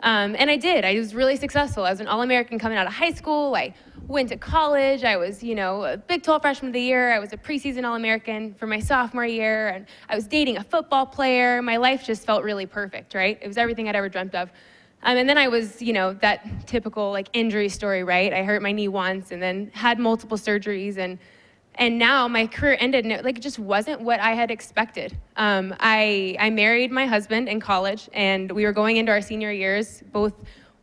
And I did. I was really successful. I was an All-American coming out of high school. I went to college. I was, you know, a Big 12 freshman of the year. I was a preseason All-American for my sophomore year. And I was dating a football player. My life just felt really perfect, right? It was everything I'd ever dreamt of. And then I was, you know, that typical like injury story, right? I hurt my knee once and then had multiple surgeries, and now my career ended, and it just wasn't what I had expected. I married my husband in college, and we were going into our senior years, both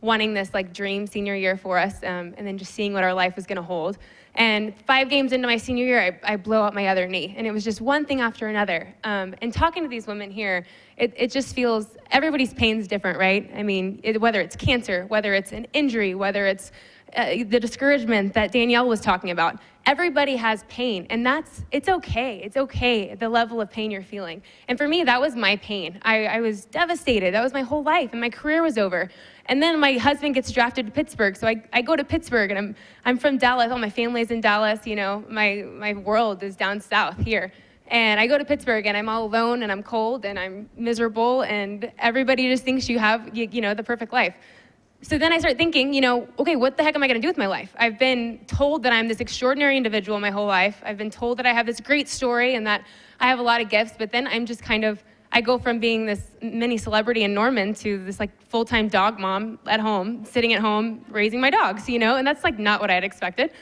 wanting this like dream senior year for us, and then just seeing what our life was gonna hold. And 5 games into my senior year, I blow out my other knee, and it was just one thing after another. And talking to these women here, it just feels, everybody's pain's different, right? I mean, whether it's cancer, whether it's an injury, whether it's the discouragement that Danielle was talking about. Everybody has pain, and it's okay. It's okay, the level of pain you're feeling. And for me, that was my pain. I was devastated. That was my whole life, and my career was over. And then my husband gets drafted to Pittsburgh, so I go to Pittsburgh, and I'm from Dallas. All my family's in Dallas. You know, my world is down south here. And I go to Pittsburgh, and I'm all alone, and I'm cold, and I'm miserable, and everybody just thinks you have, you know, the perfect life. So then I start thinking, you know, okay, what the heck am I gonna do with my life? I've been told that I'm this extraordinary individual my whole life. I've been told that I have this great story and that I have a lot of gifts, but then I'm just kind of, I go from being this mini celebrity in Norman to this like full-time dog mom at home, sitting at home, raising my dogs, you know, and that's like not what I had expected.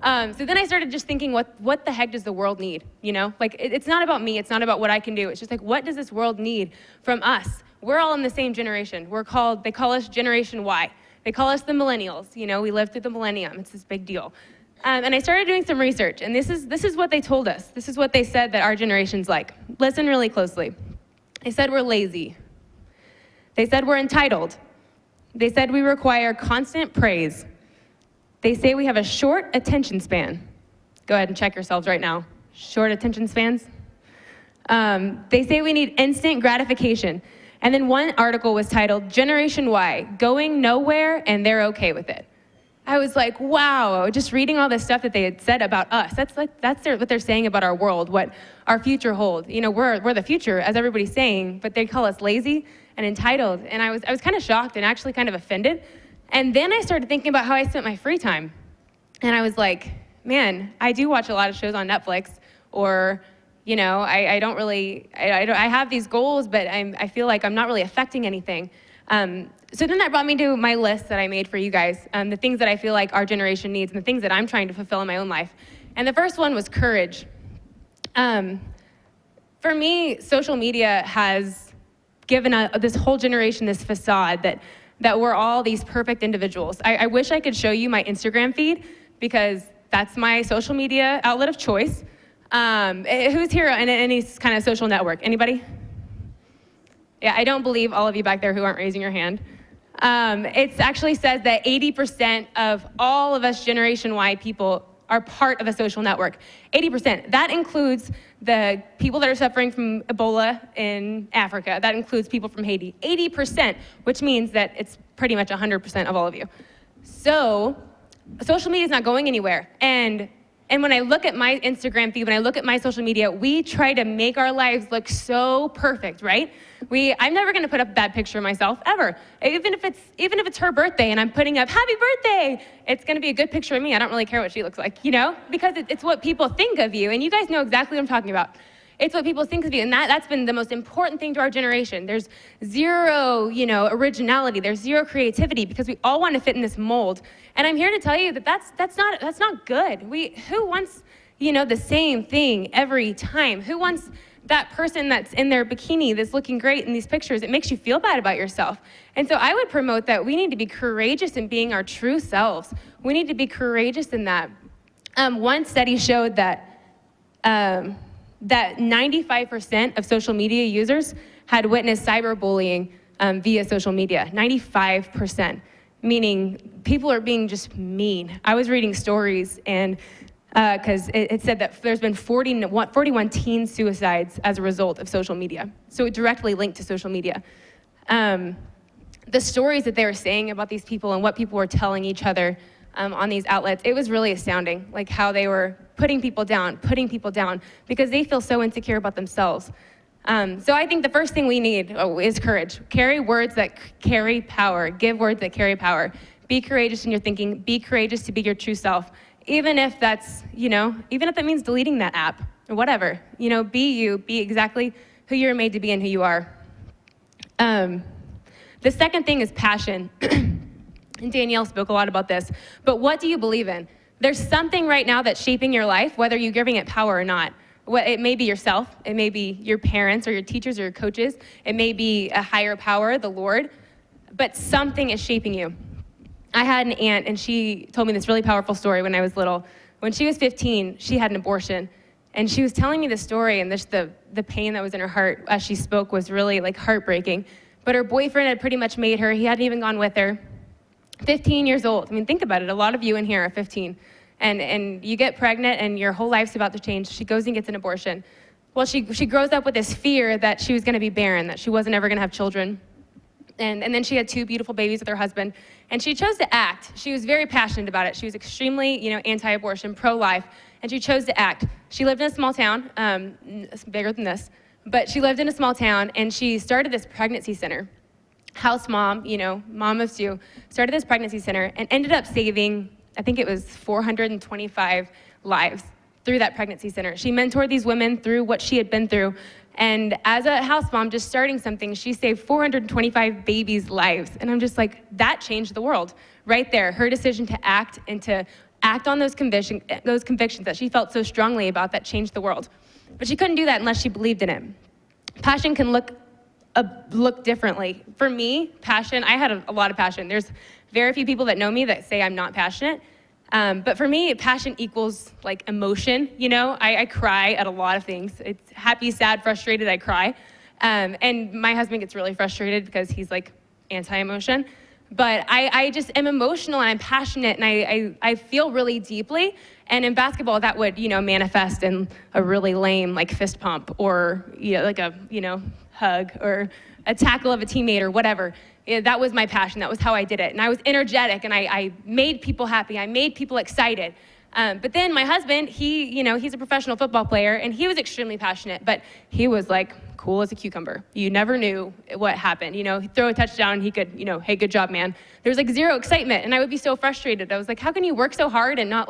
So then I started just thinking, what the heck does the world need, you know? Like, it's not about me, it's not about what I can do, it's just like, what does this world need from us? We're all in the same generation. They call us Generation Y. They call us the millennials. You know, we lived through the millennium. It's this big deal. And I started doing some research, and this is what they told us. This is what they said that our generation's like. Listen really closely. They said we're lazy. They said we're entitled. They said we require constant praise. They say we have a short attention span. Go ahead and check yourselves right now. Short attention spans. They say we need instant gratification. And then one article was titled, Generation Y, Going Nowhere and They're Okay with It. I was like, wow, just reading all this stuff that they had said about us. That's what they're saying about our world, what our future holds. You know, we're the future, as everybody's saying, but they call us lazy and entitled. And I was kind of shocked and actually kind of offended. And then I started thinking about how I spent my free time. And I was like, man, I do watch a lot of shows on Netflix, or you know, I don't really, I have these goals, but I feel like I'm not really affecting anything. So then that brought me to my list that I made for you guys, the things that I feel like our generation needs and the things that I'm trying to fulfill in my own life. And the first one was courage. For me, social media has given this whole generation this facade that we're all these perfect individuals. I wish I could show you my Instagram feed, because that's my social media outlet of choice. Who's here on any kind of social network? Anybody? Yeah, I don't believe all of you back there who aren't raising your hand. It actually says that 80% of all of us Generation Y people are part of a social network. 80%. That includes the people that are suffering from Ebola in Africa. That includes people from Haiti. 80%, which means that it's pretty much 100% of all of you. So social media is not going anywhere. And And when I look at my Instagram feed, when I look at my social media, we try to make our lives look so perfect, right? I'm never gonna put up a bad picture of myself, ever. Even if it's her birthday and I'm putting up, happy birthday, it's gonna be a good picture of me. I don't really care what she looks like, you know? Because it's what people think of you, and you guys know exactly what I'm talking about. It's what people think of you, and that's been the most important thing to our generation. There's zero, originality. There's zero creativity because we all want to fit in this mold. And I'm here to tell you that that's not good. Who wants, the same thing every time? Who wants that person that's in their bikini that's looking great in these pictures? It makes you feel bad about yourself. And so I would promote that we need to be courageous in being our true selves. We need to be courageous in that. One study showed that 95% of social media users had witnessed cyberbullying via social media. 95%, meaning people are being just mean. I was reading stories, and because it said that there's been 41 teen suicides as a result of social media. So it directly linked to social media. The stories that they were saying about these people and what people were telling each other on these outlets, it was really astounding, like how they were putting people down because they feel so insecure about themselves. So I think the first thing we need is courage. Carry words that carry power. Give words that carry power. Be courageous in your thinking. Be courageous to be your true self. Even if that's, even if that means deleting that app or whatever. Be you. Be exactly who you're made to be and who you are. The second thing is passion. And Danielle spoke a lot about this. But what do you believe in? There's something right now that's shaping your life, whether you're giving it power or not. It may be yourself, it may be your parents or your teachers or your coaches, it may be a higher power, the Lord, but something is shaping you. I had an aunt, and she told me this really powerful story when I was little. When she was 15, she had an abortion, and she was telling me the story, and the pain that was in her heart as she spoke was really heartbreaking. But her boyfriend had pretty much made her, he hadn't even gone with her. 15 years old. I mean, think about it. A lot of you in here are 15. And you get pregnant and your whole life's about to change. She goes and gets an abortion. Well, she grows up with this fear that she was going to be barren, that she wasn't ever going to have children. And then she had 2 beautiful babies with her husband. And she chose to act. She was very passionate about it. She was extremely, anti-abortion, pro-life. And she chose to act. She lived in a small town, bigger than this. But she lived in a small town, and she started this pregnancy center. House mom, mom of 2, started this pregnancy center and ended up saving, I think it was 425 lives through that pregnancy center. She mentored these women through what she had been through. And as a house mom, just starting something, she saved 425 babies' lives. And I'm just like, that changed the world right there. Her decision to act and to act on those convictions that she felt so strongly about that changed the world. But she couldn't do that unless she believed in it. Passion can look differently. For me, passion, I had a lot of passion. There's very few people that know me that say I'm not passionate. But for me, passion equals emotion. I cry at a lot of things. It's happy, sad, frustrated, I cry. And my husband gets really frustrated because he's anti-emotion. But I just am emotional and I'm passionate and I feel really deeply. And in basketball, that would, manifest in a really lame fist pump or a hug or a tackle of a teammate or whatever. That was my passion. That was how I did it. And I was energetic and I made people happy. I made people excited. But then my husband, he's a professional football player and he was extremely passionate, but he was cool as a cucumber. You never knew what happened. He'd throw a touchdown and he could, hey, good job, man. There was zero excitement and I would be so frustrated. I was like, how can you work so hard and not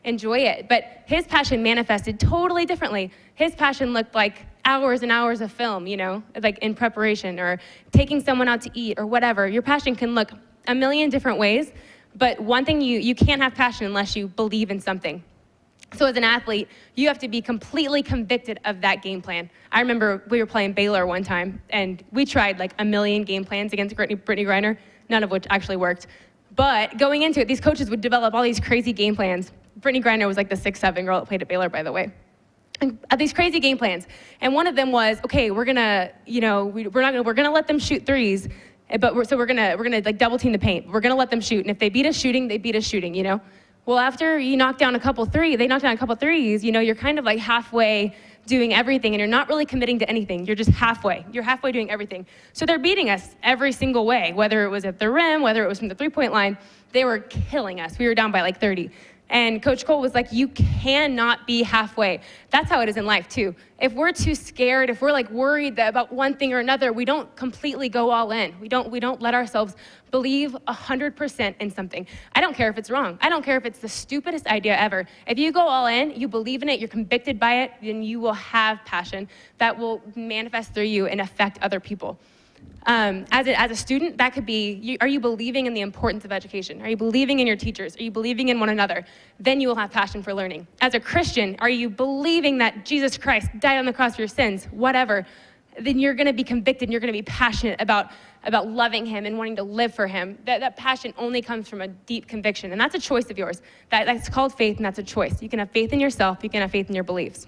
enjoy it? But his passion manifested totally differently. His passion looked like hours and hours of film, in preparation or taking someone out to eat or whatever. Your passion can look a million different ways, but one thing you can't have passion unless you believe in something. So as an athlete, you have to be completely convicted of that game plan. I remember we were playing Baylor one time, and we tried a million game plans against Brittany Griner, none of which actually worked. But going into it, these coaches would develop all these crazy game plans. Brittany Griner was the 6'7" girl that played at Baylor, by the way. And these crazy game plans. And one of them was, okay, we're gonna let them shoot threes, but we're gonna double team the paint. We're gonna let them shoot, and if they beat us shooting, they beat us shooting, Well, after you knock down a couple threes, you're kind of halfway doing everything and you're not really committing to anything. You're just halfway. You're halfway doing everything. So they're beating us every single way, whether it was at the rim, whether it was from the 3-point line. They were killing us. We were down by 30. And Coach Cole was like, you cannot be halfway. That's how it is in life too. If we're too scared, if we're like worried about one thing or another, we don't completely go all in. We don't let ourselves believe 100% in something. I don't care if it's wrong. I don't care if it's the stupidest idea ever. If you go all in, you believe in it, you're convicted by it, then you will have passion that will manifest through you and affect other people. As a student, that could be, are you believing in the importance of education? Are you believing in your teachers? Are you believing in one another? Then you will have passion for learning. As a Christian, are you believing that Jesus Christ died on the cross for your sins? Whatever. Then you're going to be convicted and you're going to be passionate about loving him and wanting to live for him. That passion only comes from a deep conviction, and that's a choice of yours. That's called faith, and that's a choice. You can have faith in yourself. You can have faith in your beliefs.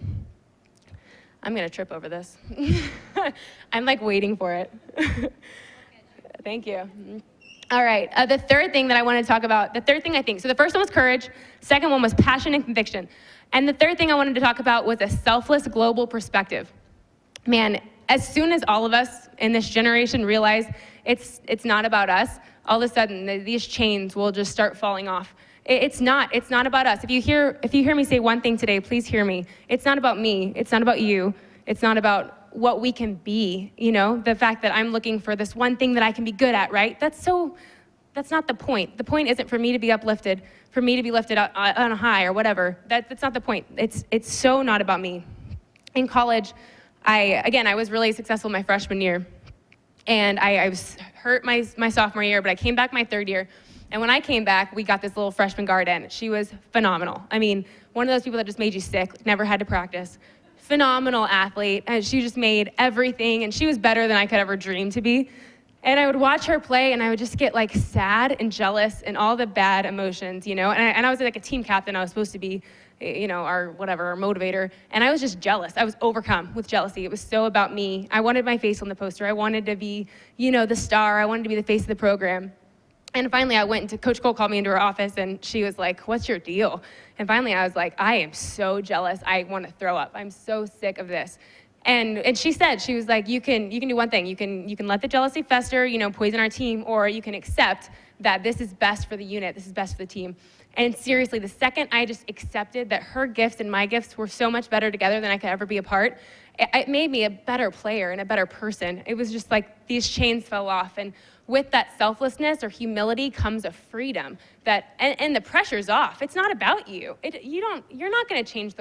I'm going to trip over this. I'm like waiting for it. Thank you. All right, the third thing that I want to talk about, the third thing I think, so the first one was courage, second one was passion and conviction. And the third thing I wanted to talk about was a selfless global perspective. Man, as soon as all of us in this generation realize it's not about us, all of a sudden these chains will just start falling off. It's not about us. If you hear me say one thing today, please hear me. It's not about me. It's not about you. It's not about what we can be, the fact that I'm looking for this one thing that I can be good at, right? That's not the point. The point isn't for me to be uplifted, for me to be lifted up on a high or whatever. That's not the point. It's so not about me. In college, I was really successful my freshman year, and I was hurt my sophomore year, but I came back my third year. And when I came back, we got this little freshman guard in. She was phenomenal. I mean, one of those people that just made you sick, never had to practice. Phenomenal athlete, and she just made everything, and she was better than I could ever dream to be. And I would watch her play, and I would just get like sad and jealous and all the bad emotions, And I was like a team captain. I was supposed to be, our motivator. And I was just jealous. I was overcome with jealousy. It was so about me. I wanted my face on the poster. I wanted to be, the star. I wanted to be the face of the program. And finally, Coach Cole called me into her office, and she was like, what's your deal? And finally, I was like, I am so jealous. I want to throw up. I'm so sick of this. And she was like, you can do one thing. You can let the jealousy fester, poison our team, or you can accept that this is best for the unit. This is best for the team. And seriously, the second I just accepted that her gifts and my gifts were so much better together than I could ever be apart, it made me a better player and a better person. It was just like these chains fell off. And with that selflessness or humility comes a freedom and the pressure's off. It's not about you. You're not going to change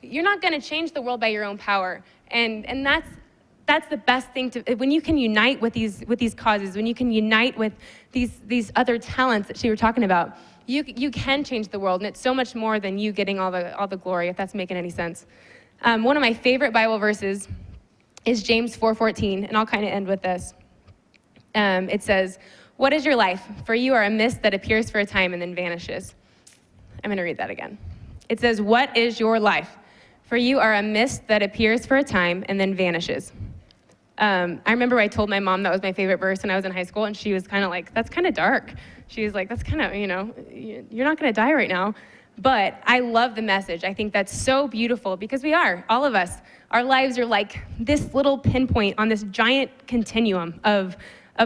you're not going to change the world by your own power. And that's the best thing when you can unite with these causes, when you can unite with these other talents that she was talking about, you can change the world, and it's so much more than you getting all the glory, if that's making any sense. One of my favorite Bible verses is James 4:14, and I'll kind of end with this. It says, "What is your life? For you are a mist that appears for a time and then vanishes." I'm going to read that again. It says, "What is your life? For you are a mist that appears for a time and then vanishes." I remember I told my mom that was my favorite verse when I was in high school, and she was kind of like, that's kind of dark. She was like, that's kind of, you're not going to die right now. But I love the message. I think that's so beautiful because we are, all of us, our lives are like this little pinpoint on this giant continuum of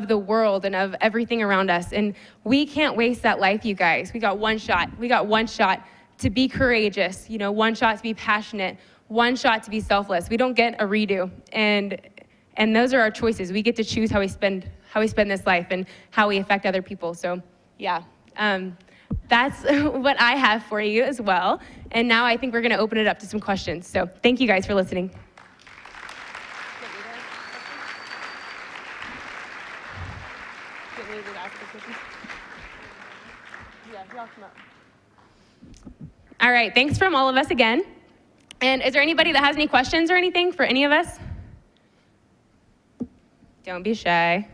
the world and of everything around us. And we can't waste that life, you guys. We got one shot. We got one shot to be courageous, one shot to be passionate, one shot to be selfless. We don't get a redo. And those are our choices. We get to choose how we spend this life and how we affect other people. So yeah, that's what I have for you as well. And now I think we're going to open it up to some questions. So thank you guys for listening. All right, thanks from all of us again. And is there anybody that has any questions or anything for any of us? Don't be shy.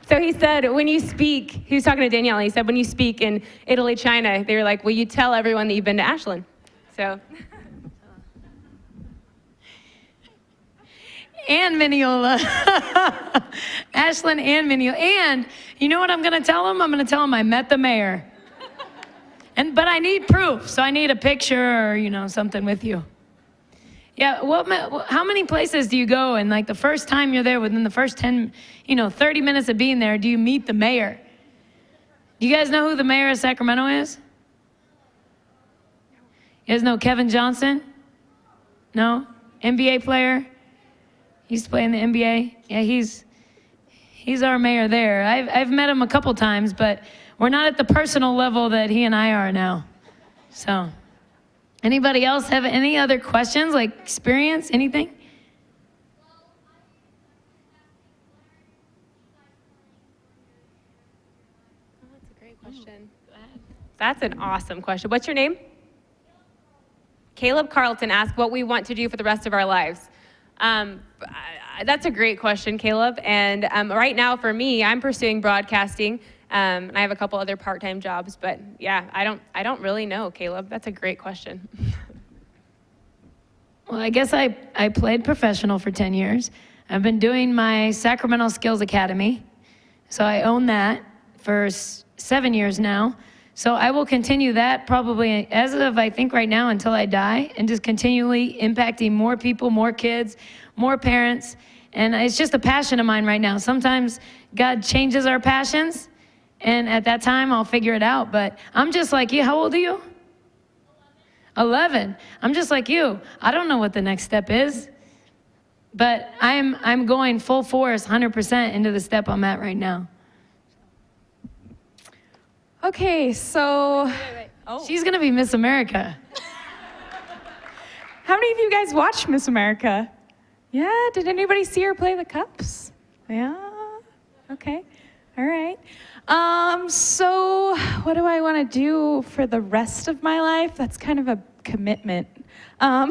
So he said, when you speak, he was talking to Danielle, he said, when you speak in Italy, China, they were like, will you tell everyone that you've been to Ashland? So. and Mineola. Ashland and Mineola. And you know what I'm going to tell them? I'm going to tell them I met the mayor. But I need proof, so I need a picture or, something with you. Yeah, how many places do you go and like the first time you're there, within the first 30 minutes of being there, do you meet the mayor? Do you guys know who the mayor of Sacramento is? You guys know Kevin Johnson? No? NBA player? He used to play in the NBA. Yeah, he's our mayor there. I've met him a couple times, but we're not at the personal level that he and I are now. So, anybody else have any other questions, like experience, anything? That's a great question. That's an awesome question. What's your name? Caleb Carlton asked what we want to do for the rest of our lives. That's a great question, Caleb. And right now, for me, I'm pursuing broadcasting. And I have a couple other part-time jobs, but yeah, I don't really know, Caleb. That's a great question. Well, I guess I played professional for 10 years. I've been doing my Sacramento Skills Academy, so I own that for 7 years now. So I will continue that probably as of, I think right now, until I die, and just continually impacting more people, more kids, more parents. And it's just a passion of mine right now. Sometimes God changes our passions, and at that time I'll figure it out. But I'm just like you. How old are you? 11. I'm just like you. I don't know what the next step is, but I'm going full force, 100% into the step I'm at right now. Okay, so She's gonna be Miss America. how many of you guys watch Miss America? Yeah, did anybody see her play the cups? Yeah, okay, all right. So what do I want to do for the rest of my life? That's kind of a commitment. So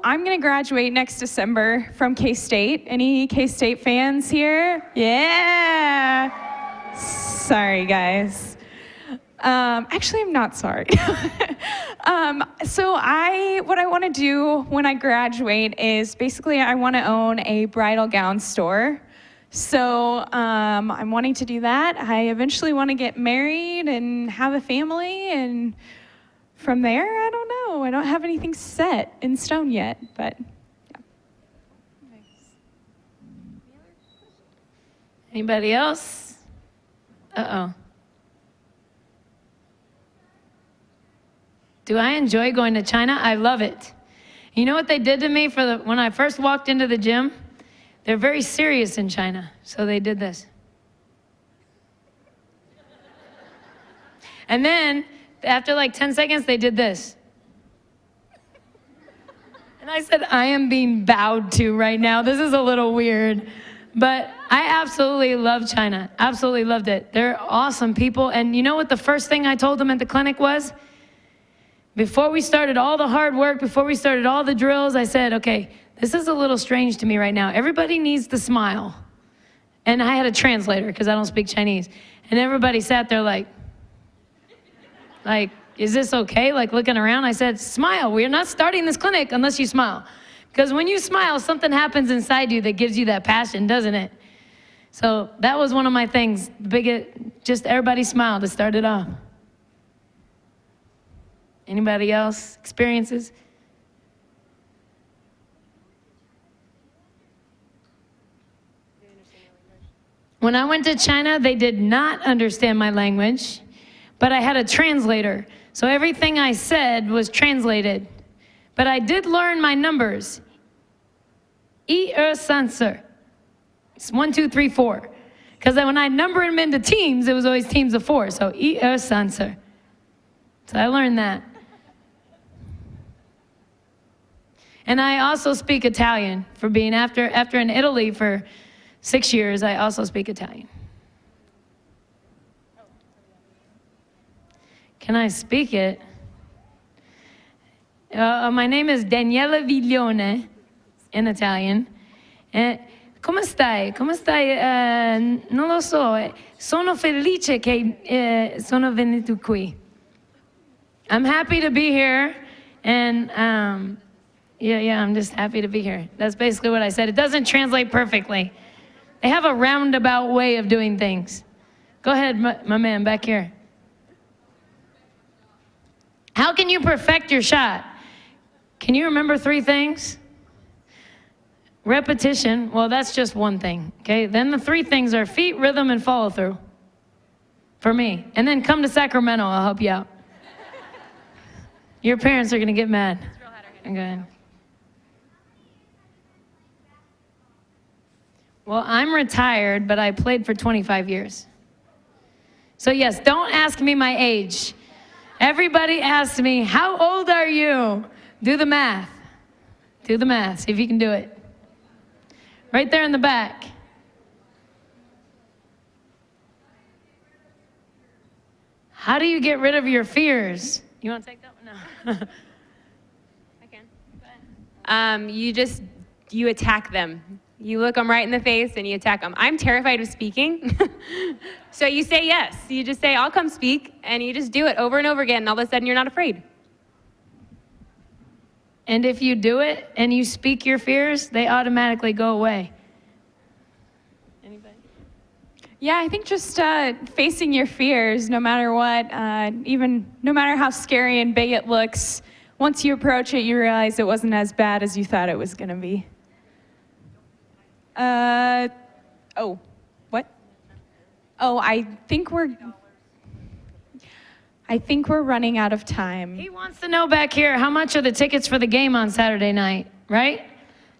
I'm going to graduate next December from K-State. Any K-State fans here? Yeah. Sorry, guys. Actually, I'm not sorry. So what I want to do when I graduate is basically I want to own a bridal gown store. So I'm wanting to do that. I eventually want to get married and have a family, and from there, I don't know. I don't have anything set in stone yet, but yeah. Anybody else? Uh-oh. Do I enjoy going to China? I love it. You know what they did to me when I first walked into the gym? They're very serious in China, so they did this. And then, after like 10 seconds, they did this. And I said, I am being bowed to right now. This is a little weird. But I absolutely love China. Absolutely loved it. They're awesome people. And you know what the first thing I told them at the clinic was? Before we started all the hard work, before we started all the drills, I said, okay, this is a little strange to me right now. Everybody needs to smile. And I had a translator because I don't speak Chinese. And everybody sat there like, is this okay? Like looking around. I said, smile. We're not starting this clinic unless you smile. Because when you smile, something happens inside you that gives you that passion, doesn't it? So that was one of my things. Just everybody smile to start it off. Anybody else? Experiences? When I went to China, they did not understand my language, but I had a translator. So everything I said was translated. But I did learn my numbers. Sanser. It's 1, 2, 3, 4. Because when I numbered them into teams, it was always teams of 4. So Sanser. So I learned that. And I also speak Italian for being after in Italy for 6 years. I also speak Italian. Can I speak it? My name is Danielle Viglione in Italian. Come stai? Come stai? Non lo so. Sono felice che sono venuto qui. I'm happy to be here, And yeah, I'm just happy to be here. That's basically what I said. It doesn't translate perfectly. They have a roundabout way of doing things. Go ahead, my man, back here. How can you perfect your shot? Can you remember 3 things? Repetition, well, that's just one thing, okay? Then the 3 things are feet, rhythm, and follow through for me. And then come to Sacramento, I'll help you out. Your parents are gonna get mad. Okay. Well, I'm retired, but I played for 25 years. So yes, don't ask me my age. Everybody asks me, how old are you? Do the math. Do the math, see if you can do it. Right there in the back. How do you get rid of your fears? You want to take that one? No. I can. You attack them. You look them right in the face and you attack them. I'm terrified of speaking. So you say yes. You just say, I'll come speak, and you just do it over and over again, and all of a sudden you're not afraid. And if you do it and you speak your fears, they automatically go away. Anybody? Yeah, I think just facing your fears, no matter what, even no matter how scary and big it looks, once you approach it, you realize it wasn't as bad as you thought it was going to be. What? Oh, I think we're running out of time. He wants to know back here, how much are the tickets for the game on Saturday night, right?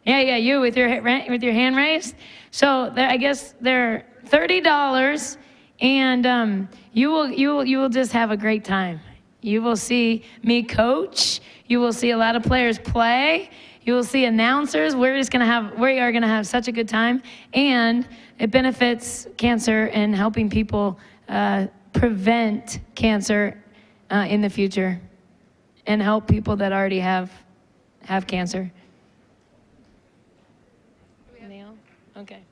Yeah, you with your hand raised. So I guess they're $30, and you will just have a great time. You will see me coach. You will see a lot of players play. You will see announcers. We are gonna have such a good time, and it benefits cancer and helping people prevent cancer in the future, and help people that already have cancer. Okay.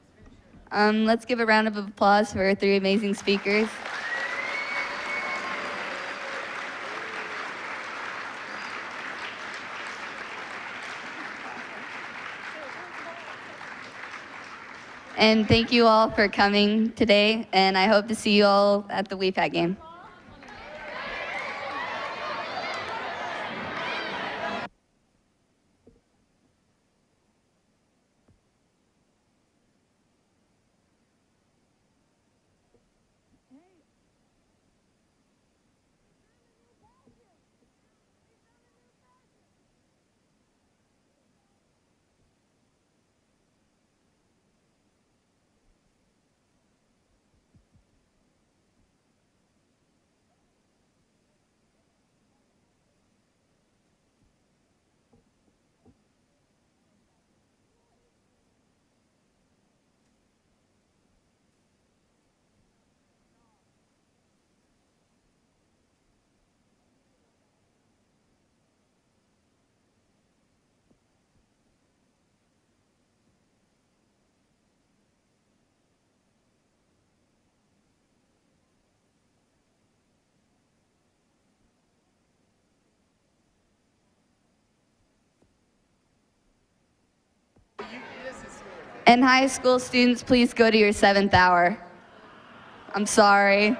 Let's give a round of applause for our 3 amazing speakers. And thank you all for coming today, and I hope to see you all at the WEPAC game. And high school students, please go to your 7th hour. I'm sorry.